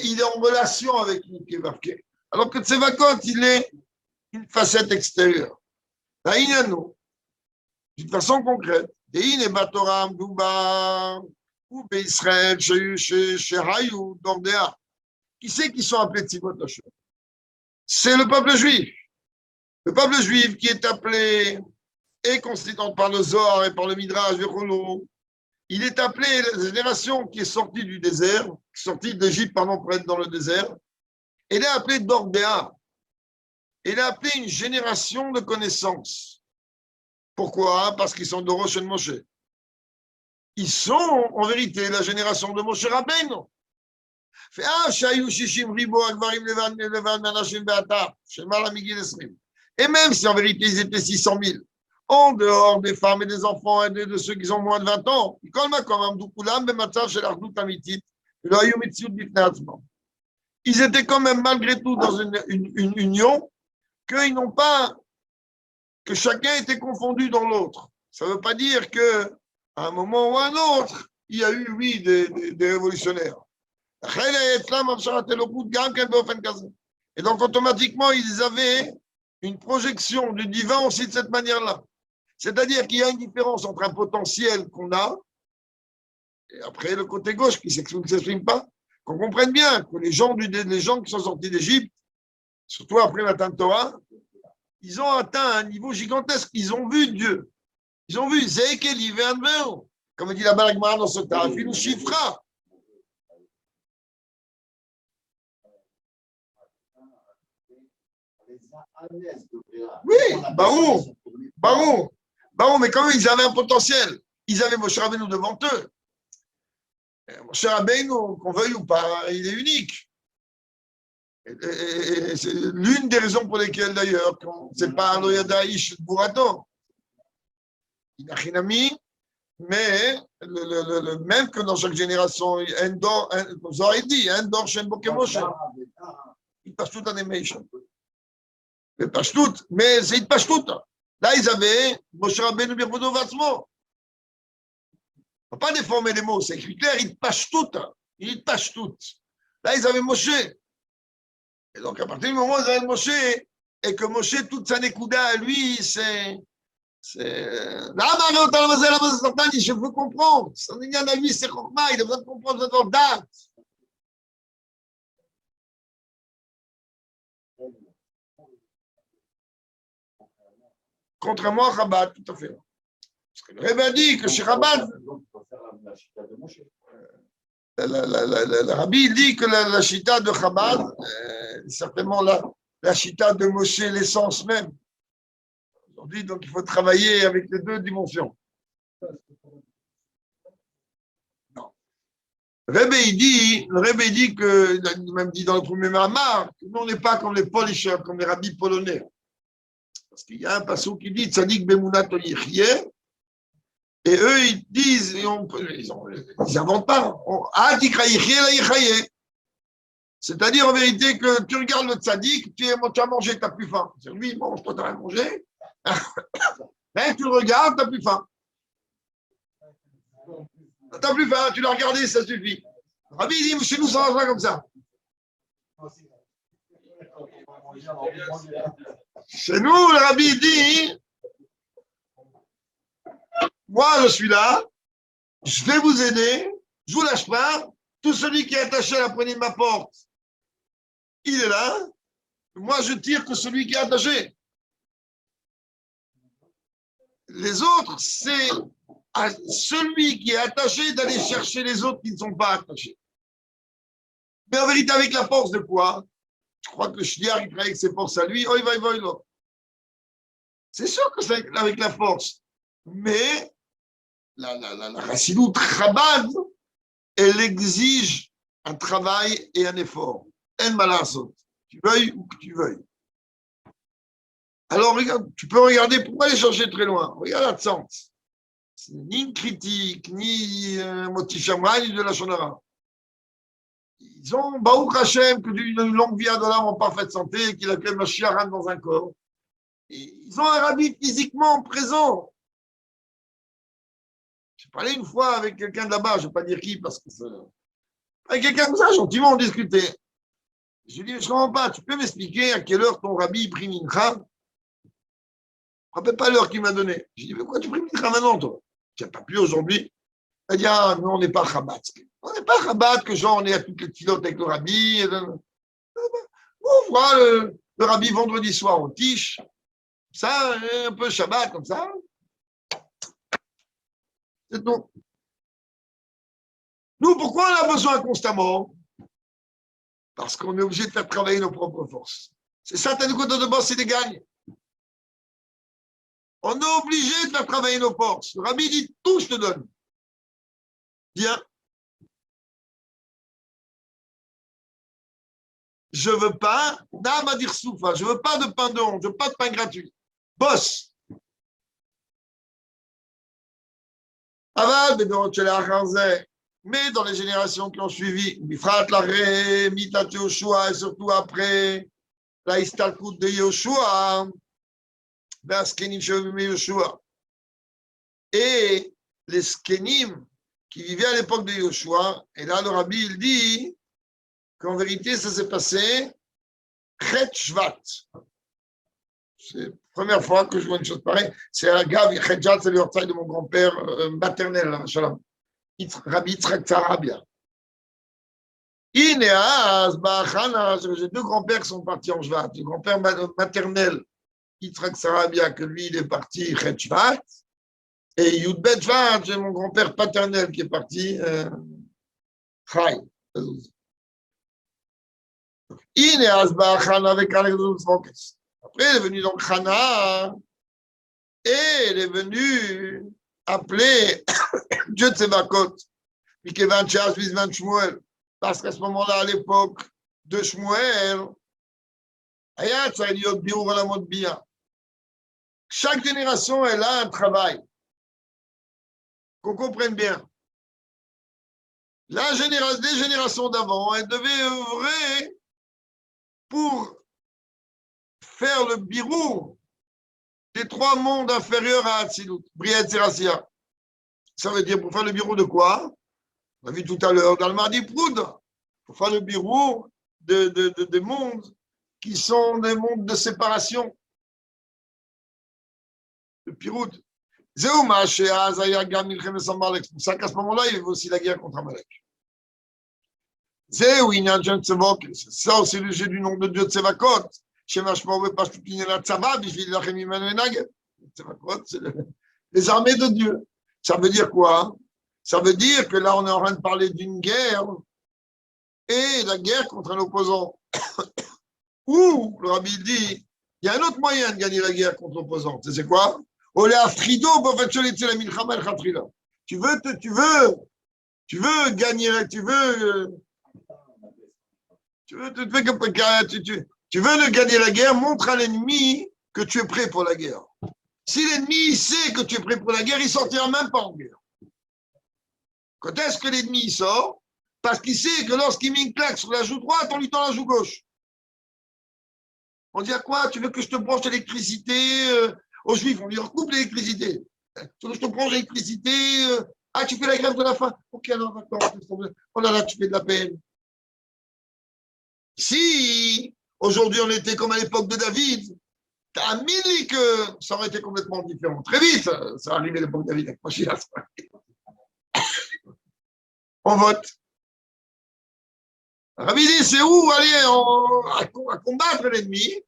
A: il est en relation avec nous qui est marqué. Alors que Tzevakot, il est une facette extérieure. D'une façon concrète, Deine Batoram, Douba, ou Israël, chez Hayou, Dordéa. Qui c'est qui sont appelés Tzivot Hashem? C'est le peuple juif. Le peuple juif qui est appelé et constitué par le Zohar et par le Midrash, il est appelé la génération qui est sortie du désert, sortie d'Égypte, pardon, pour être dans le désert. Elle est appelée Dordéa. Elle est appelée une génération de connaissances. Pourquoi? Parce qu'ils sont de Rosh Moshe. Ils sont en vérité la génération de Moshe Rabbeinu. Et même si en vérité ils étaient 600 000, en dehors des femmes et des enfants et de ceux qui ont moins de 20 ans, ils étaient quand même malgré tout dans une union qu'ils n'ont pas, que chacun était confondu dans l'autre. Ça ne veut pas dire qu'à un moment ou à un autre, il y a eu, oui, des révolutionnaires. Et donc, automatiquement, ils avaient une projection du divin aussi de cette manière-là. C'est-à-dire qu'il y a une différence entre un potentiel qu'on a et après le côté gauche qui ne s'exprime pas. Qu'on comprenne bien que les gens qui sont sortis d'Égypte, surtout après la Torah, ils ont atteint un niveau gigantesque. Ils ont vu Dieu. Ils ont vu Zékel, comme dit la Balagmara dans ce tas, il nous chiffra. Oui, Barou, mais quand même, ils avaient un potentiel. Ils avaient Moshe Rabbeinu devant eux. Moshe Rabbeinu, qu'on veuille ou pas, il est unique. Et c'est l'une des raisons pour lesquelles, d'ailleurs, c'est pas un Loyadaïch Bourato. Il a Chinami, mais même que dans chaque génération, vous aurez dit, un dor Shem Boke Moshe. Il passe tout en émation. Mais c'est une pashtout. Là, ils avaient Moshe Rabbeinu Birvodo Vatzmo. On ne peut pas déformer les mots, c'est écrit clair, il pashtout. Il pashtout. Là, ils avaient Moshe. Et donc, à partir du moment où ils avaient Moshe, et que Moshe, toute sa nekouda à lui, c'est. Je veux comprendre. Son ignan à lui, c'est Chokma, il a besoin de comprendre, il a besoin d'art. Contrairement à Chabad, tout à fait. Parce que le Rebbe a dit que chez Chabad, le Rabbi dit que la chita de Chabad, certainement la chita de Moshe, l'essence même. Aujourd'hui, donc il faut travailler avec les deux dimensions. Non. Le Rebbe dit que, il même dit dans le premier Mahamar, que nous on n'est pas comme les polishers, comme les rabbis polonais. Parce qu'il y a un passage qui dit Tzadik Bemunat Yichye, et eux ils disent, ils n'inventent pas. C'est-à-dire en vérité que tu regardes le tzaddik, tu as mangé, tu n'as plus faim. Lui, il mange, toi, tu n'as rien mangé. Mais tu le regardes, tu n'as plus faim. Tu n'as plus faim, tu l'as regardé, ça suffit. Rabbi dit, chez nous, ça marche pas comme ça. Chez nous, le Rabbi dit, moi, je suis là, je vais vous aider, je vous lâche pas. Tout celui qui est attaché à la poignée de ma porte, il est là. Moi, je tire que celui qui est attaché. Les autres, c'est à celui qui est attaché d'aller chercher les autres qui ne sont pas attachés. Mais en vérité, avec la force de quoi? Je crois que le shliach, il travaille avec ses forces à lui. Oh, il va, c'est sûr que c'est avec la force. Mais la Chassidoute Chabad, elle exige un travail et un effort. En malasot. Tu veuilles ou que tu veuilles. Alors, regarde, tu peux regarder, pourquoi aller chercher très loin? Regarde la Tzant. C'est ni une critique, ni Motishamra, ni de la Shonara. Ils ont, Baruch Hashem, que d'une longue vie à Adolam en parfaite santé, qu'il a fait Mashiach rentre dans un corps. Et ils ont un rabbi physiquement présent. J'ai parlé une fois avec quelqu'un de là-bas, je ne vais pas dire qui, parce que c'est... Avec quelqu'un comme ça, gentiment, on discutait. Je lui ai dit, je ne comprends pas, tu peux m'expliquer à quelle heure ton rabbi prie mincha? Je ne me rappelle pas l'heure qu'il m'a donnée. J'ai dit, mais pourquoi tu pries mincha maintenant, toi? Tu n'as pas pu aujourd'hui? Il a dit, ah, non, on n'est pas Chabad. On n'est pas Chabad, que genre, on est à toutes les pilotes avec le rabbi. On voit le rabbi vendredi soir au Tiche. Ça, un peu Shabbat, comme ça. C'est tout. Nous, pourquoi on a besoin constamment? Parce qu'on est obligé de faire travailler nos propres forces. C'est ça, t'as du côté de boss et des gagnes. On est obligé de faire travailler nos forces. Le rabbi dit, tout je te donne. Bien. Je ne veux pas, d'âme à dire soufa, je ne veux pas de pain de honte, je ne veux pas de pain gratuit. Boss. Mais dans les générations qui ont suivi, Mifrat Laré, Mitat Yoshua, et surtout après la Istalkut de Yoshua, Skenim Shevim Yoshua, et les Skenim qui vivaient à l'époque de Yoshua, et là le Rabbi il dit qu'en vérité ça s'est passé Chet Shvat. C'est la première fois que je vois une chose pareille. C'est à Gav, Chet Shvat, c'est le yortail de mon grand-père maternel, Shalom. Rabbi Yitzhak Sarabia. Inéas, Bachana, j'ai deux grands-pères qui sont partis en Shvat. Le grand-père maternel, Yitzhak Sarabia, que lui, il est parti Chet Shvat. Et Yudbet Shvat, j'ai mon grand-père paternel qui est parti Chai. Inéas, Bachana, avec Alexandre Fokes. Après, elle est venue dans Chana et elle est venue appeler Dieu de Tsevakot, Mikevan Chas, Vizvan Shmuel, parce qu'à ce moment-là, à l'époque de Shmuel, chaque génération, elle a un travail. Qu'on comprenne bien. Les générations d'avant, elles devaient œuvrer pour faire le birou des trois mondes inférieurs à Hatzilut, Bria et Serasia. Ça veut dire pour faire le bureau de quoi? On a vu tout à l'heure dans le Mardi Proud, pour faire le bureau des mondes qui sont des mondes de séparation. Le Piroud. C'est pour ça qu'à ce moment-là, il y avait aussi la guerre contre Amalek. C'est ça aussi le jeu du nom de Dieu de Tsevakot. C'est les armées de Dieu. Ça veut dire quoi? Ça veut dire que là, on est en train de parler d'une guerre et la guerre contre un opposant. Ou, le rabbi dit, il y a un autre moyen de gagner la guerre contre l'opposant. C'est quoi? Tu veux gagner, tu veux gagner la guerre, montre à l'ennemi que tu es prêt pour la guerre. Si l'ennemi sait que tu es prêt pour la guerre, il ne sortira même pas en guerre. Quand est-ce que l'ennemi sort? Parce qu'il sait que lorsqu'il met une claque sur la joue droite, on lui tend la joue gauche. On dit à quoi? Tu veux que je te branche l'électricité aux Juifs? On lui recoupe l'électricité. Tu veux que je te branche l'électricité Ah, tu fais la grève de la faim? Ok, alors d'accord, oh là là, tu fais de la peine. Si aujourd'hui on était comme à l'époque de David, t'as mis que ça aurait été complètement différent. Très vite, ça arrivé à l'époque de David avec Machias. On vote. Rabbi dit, c'est où aller à combattre l'ennemi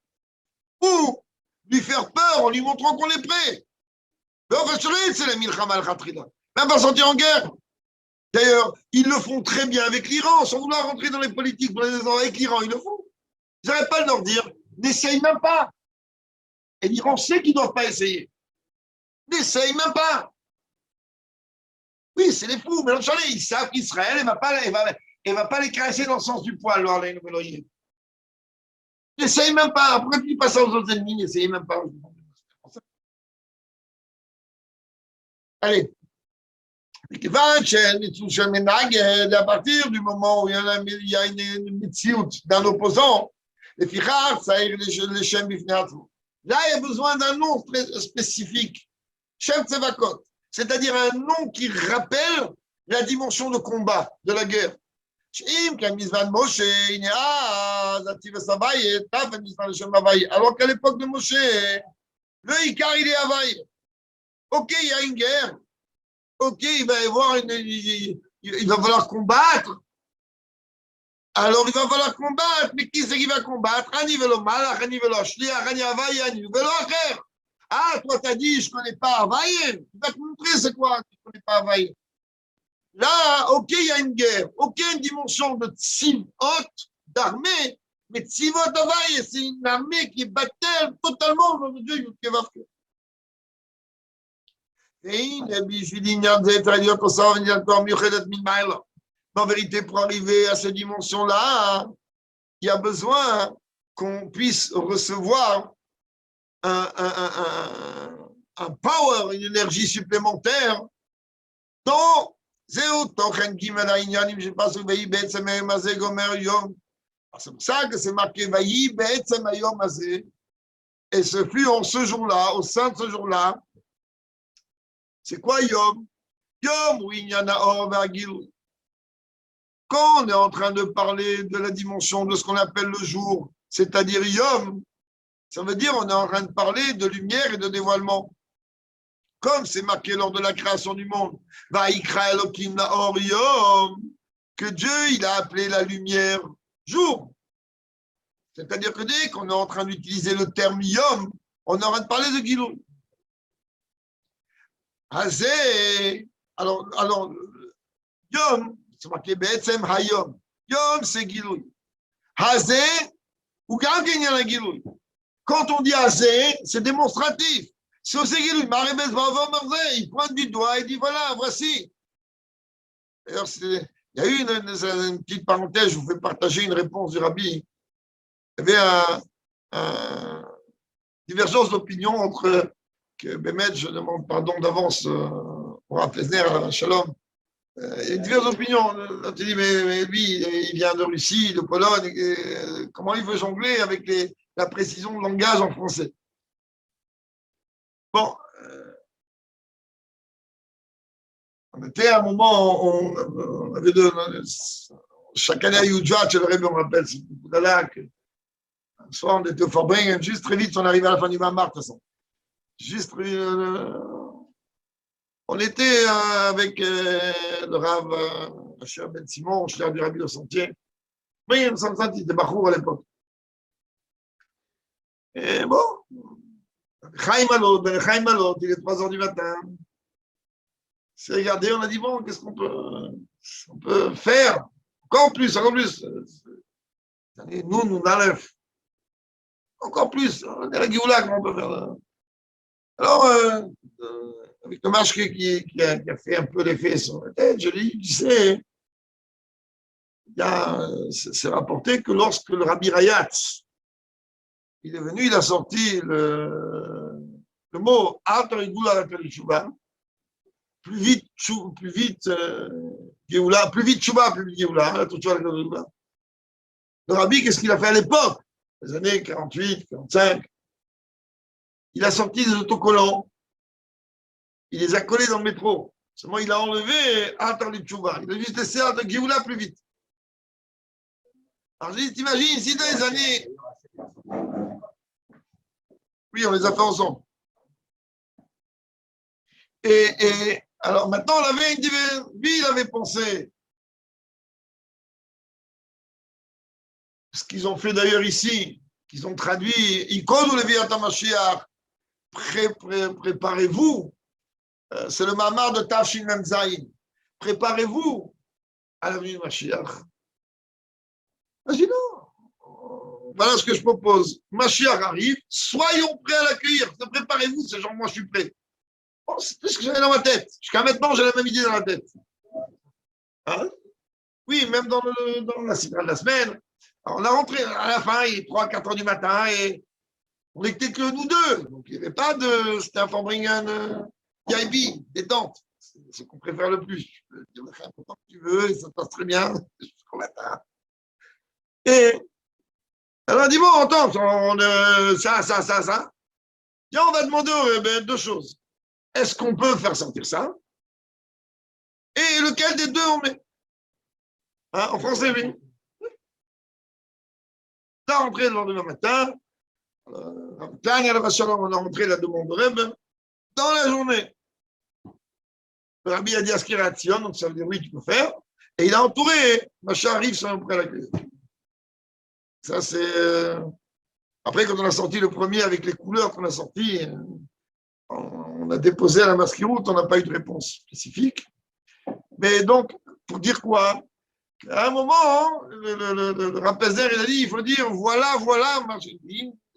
A: ou lui faire peur en lui montrant qu'on est prêt. Mais en fait, c'est la milchama al-khatrila. Même pas sortir en guerre. D'ailleurs, ils le font très bien avec l'Iran, sans vouloir rentrer dans les politiques pour les avec l'Iran, ils le font. Ils n'arrêtent pas de leur dire, n'essaye même pas. Et l'Iran sait qu'ils ne doivent pas essayer. N'essaye même pas. Oui, c'est les fous, mais ils savent qu'Israël, elle va pas les caresser dans le sens du poil, alors, les nouvelles. N'essaye même pas. Pourquoi tu dis pas ça aux autres ennemis? N'essaye même pas. Allez. À partir du moment où il y a une mitziout d'un opposant, les fichar, ça est les shem bifneatzmo. Là, il y a besoin d'un nom spécifique. Shem Tsevakot. C'est-à-dire un nom qui rappelle la dimension de combat, de la guerre. Alors qu'à l'époque de Moshe, le Icar, il est Havaï. Ok, il y a une guerre. Ok, il va y avoir il va falloir combattre. Alors, il va falloir combattre. Mais qui c'est qui va combattre? Un niveau mal, un niveau shliach, un Havaï, un niveau Acher. Ah, toi, t'as dit, je ne connais pas Havaï. Tu vas te montrer c'est quoi, tu ne connais pas Havaï. Là, ok, il y a une guerre. Ok, une dimension de tzivot, d'armée. Mais tzivot Havaï, c'est une armée qui est battelle totalement dans le Dieu Yudkevavke. En vérité, pour arriver à cette dimension-là, il y a besoin qu'on puisse recevoir un power, une énergie supplémentaire dans c'est pour ça que c'est marqué et ce fut en ce jour-là, au sein de ce jour-là, c'est quoi Yom? Yom, oui, il y en a quand on est en train de parler de la dimension de ce qu'on appelle le jour, c'est-à-dire Yom, ça veut dire on est en train de parler de lumière et de dévoilement. Comme c'est marqué lors de la création du monde, que Dieu il a appelé la lumière jour. C'est-à-dire que dès qu'on est en train d'utiliser le terme Yom, on est en train de parler de Gilou. Alors, Yom, c'est marqué Be'etzem Hayom. Yom, c'est Gilou. Hazé, ou Gam Gilou. Quand on dit Hazé, c'est démonstratif. Si on sait Gilou, il pointe du doigt et dit voilà, voici. D'ailleurs, il y a eu une petite parenthèse, je vous fais partager une réponse du Rabbi. Il y avait une divergence d'opinion entre que Bémet, je demande pardon d'avance pour un plaisir, Shalom. Il y a diverses opinions. Tu dis, mais lui, il vient de Russie, de Pologne, comment il veut jongler avec la précision de langage en français? Bon, on était à un moment, on avait chaque année à Youdjat, je le rêve, on rappelle, c'est là que soit on était au Fort Bringen, juste très vite, on arrivait à la fin du Mamar, de toute façon. Juste, on était avec le Rav Asher Ben Simon, cher du Rabbi au Sentier. Oui, il me semble que c'était Bachour à l'époque. Et bon, Chaim Alot, il est 3 heures du matin. C'est regardé, on a dit, bon, qu'est-ce qu'on peut faire? Encore plus, encore plus. Nous n'enlève. Encore plus, on est la Géoula, comment on peut faire? Alors, avec le marche qui a fait un peu l'effet sur la tête, je lui dis, tu sais, c'est rapporté que lorsque le Rabbi Rayatz, il est venu, il a sorti le mot Alter Igula Perishuba, plus vite Géoula, plus vite Shuba, plus vite Géoula, le Rabbi, qu'est-ce qu'il a fait à l'époque? Les années 48, 45, il a sorti des autocollants, il les a collés dans le métro. Seulement, il a enlevé Atar de Tchouva. Il a juste laissé Atar de Géoula plus vite. Alors, je dis, t'imagines, ici, dans les années. Oui, on les a fait ensemble. Et alors, maintenant, on avait lui, il avait pensé. Ce qu'ils ont fait d'ailleurs ici, qu'ils ont traduit, Ikon ou le Viata Mashiach, préparez-vous. C'est le mamar de Tafshin Memzaïn. Préparez-vous à la venue de Mashiach. Je dis non. Voilà ce que je propose. Mashiach arrive, soyons prêts à l'accueillir. Préparez-vous, c'est genre, moi je suis prêt. Bon, c'est tout ce que j'avais dans ma tête. Jusqu'à maintenant, j'ai la même idée dans la tête. Hein? Oui, même dans la sidra de la semaine. Alors, on a rentré à la fin, il est 3-4 heures du matin et on n'était que nous deux. Donc, il n'y avait pas de. C'était un Fambringen VIP, détente. C'est ce qu'on préfère le plus. Tu peux dire autant que tu veux et ça se passe très bien jusqu'au matin. Et alors, on dit bon, attends, ça. Tiens, on va demander deux choses. Est-ce qu'on peut faire sortir ça? Et lequel des deux on met? Hein, en français, oui. On a rentré le lendemain matin. On a rentré la demande de Rebbe dans la journée. Le Rabbi a dit à Skiration, donc ça veut dire oui, tu peux faire. Et il a entouré, Macha arrive sans près à l'accueil. Ça, c'est. Après, quand on a sorti le premier avec les couleurs qu'on a sorties, on a déposé à la masquiroute, on n'a pas eu de réponse spécifique. Mais donc, pour dire quoi? À un moment, le Rapezer, il a dit, il faut dire, voilà,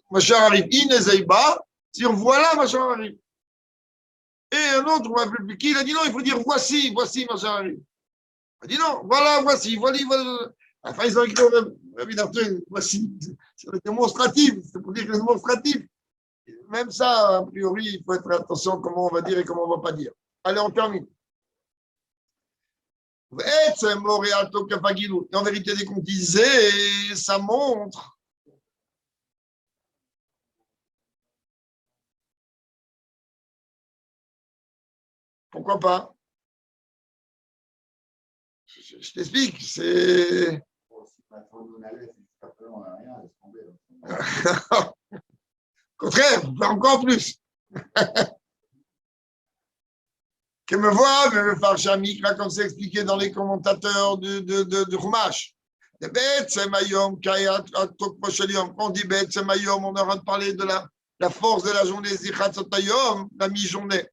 A: Macha arrive, Inezeiba, dire voilà, Macha arrive. Et un autre, on m'a plus qui, il a dit non, il faut dire voici, Macha arrive. Il a dit non, voilà. Enfin, ils ont écrit voici. C'est démonstratif, c'est pour dire que c'est démonstratif. Même ça, a priori, il faut être attention à comment on va dire et comment on ne va pas dire. Allez, on termine. Et en vérité, dès qu'on disait, ça montre. Pourquoi pas? Je t'explique, c'est. Au contraire, encore plus. Que me voit, me faire Chamikra, comme c'est expliqué dans les commentateurs de Chumash. Quand on dit Bet Semayom, on est en train de parler de la force de la journée, Zichat Sotayom, la mi-journée.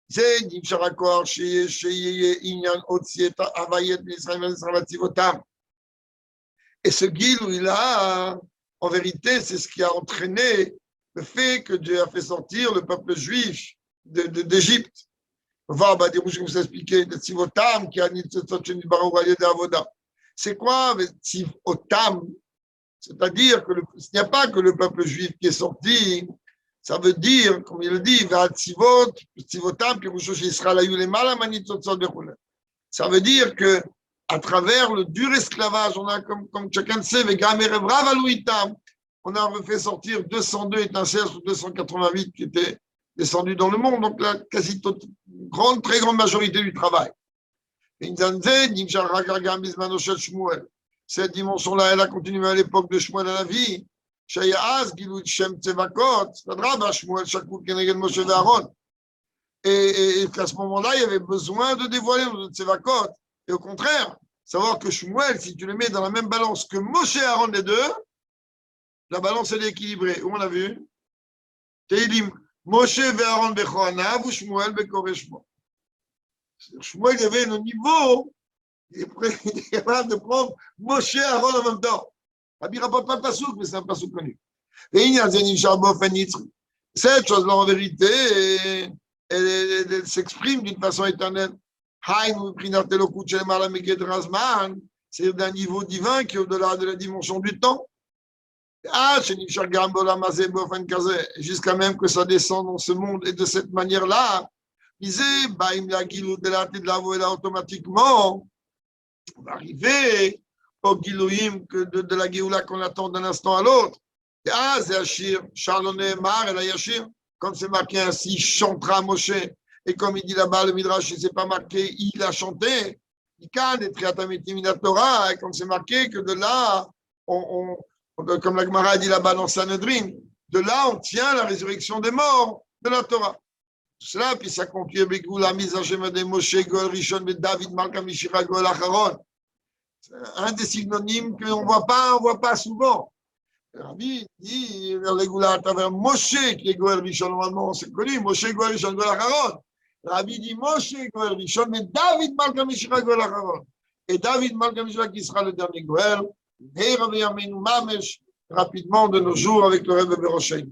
A: C'est Nimcharakor, Sheye Inyan Otsieta, Avayet, Nisraël, Sravativotam. Et ce guil où il a, en vérité, c'est ce qui a entraîné le fait que Dieu a fait sortir le peuple juif d'Égypte. Va, bah, dire, je vous expliquer, le Tsivotam, qui a Avoda. C'est quoi, le Tsivotam? C'est-à-dire qu'il n'y a pas que le peuple juif qui est sorti. Ça veut dire, comme il le dit, ça veut dire que à travers le dur esclavage, on a, comme chacun le sait, on a refait sortir 202 étincelles sur 288 qui étaient descendus dans le monde, donc la quasi très grande majorité du travail. Cette dimension-là, elle a continué à l'époque de Shmuel à la vie. Et à ce moment-là, il y avait besoin de dévoiler le Tsevakot. Et au contraire, savoir que Shmuel, si tu le mets dans la même balance que Moshe et Aaron, les deux, la balance, elle est équilibrée. Où on a vu? Teilim, Moshe et Aaron Bechoanav ou Shmuel Bekoreshmo. Shmuel, il y avait le niveau, il est capable de prendre Moshe et Aaron en même temps. Rabbi rapporte pas le pasouk, mais c'est un pasouk connu. Et il y a cette chose-là, en vérité, elle s'exprime d'une façon éternelle. C'est d'un niveau divin qui est au-delà de la dimension du temps. Jusqu'à même que ça descend dans ce monde et de cette manière-là, automatiquement, on va arriver au Gilouim de la Géoula qu'on attend d'un instant à l'autre. C'est Achir, Charloné, Mar et la Yachir, comme c'est marqué ainsi, chantera Moshe, Et comme il dit là-bas, le Midrash, il ne s'est pas marqué, il a chanté. Et comme c'est marqué que de là, comme la Gemara dit là-bas dans Sanhedrin, de là, on tient la résurrection des morts de la Torah. Tout cela, puis ça conclut avec vous la mise en chemin de Moshe, Goel Rishon, de David, Malka, Mishira, Goel Acharon. Un des synonymes qu'on ne voit pas souvent. Rabbi dit, le régula à travers Moshe, qui est Goel Rishon, normalement, c'est connu, Moshe, Goel Rishon, Goel Acharon. Rabbi dit Moshe, Goel Rishon, mais David, Malka, Mishira, Goel Acharon. Et David, Malka, Mishira, qui sera le dernier Goel, et Rabbi Yamenu Mamesh, rapidement de nos jours avec le Rebbe Berosheim.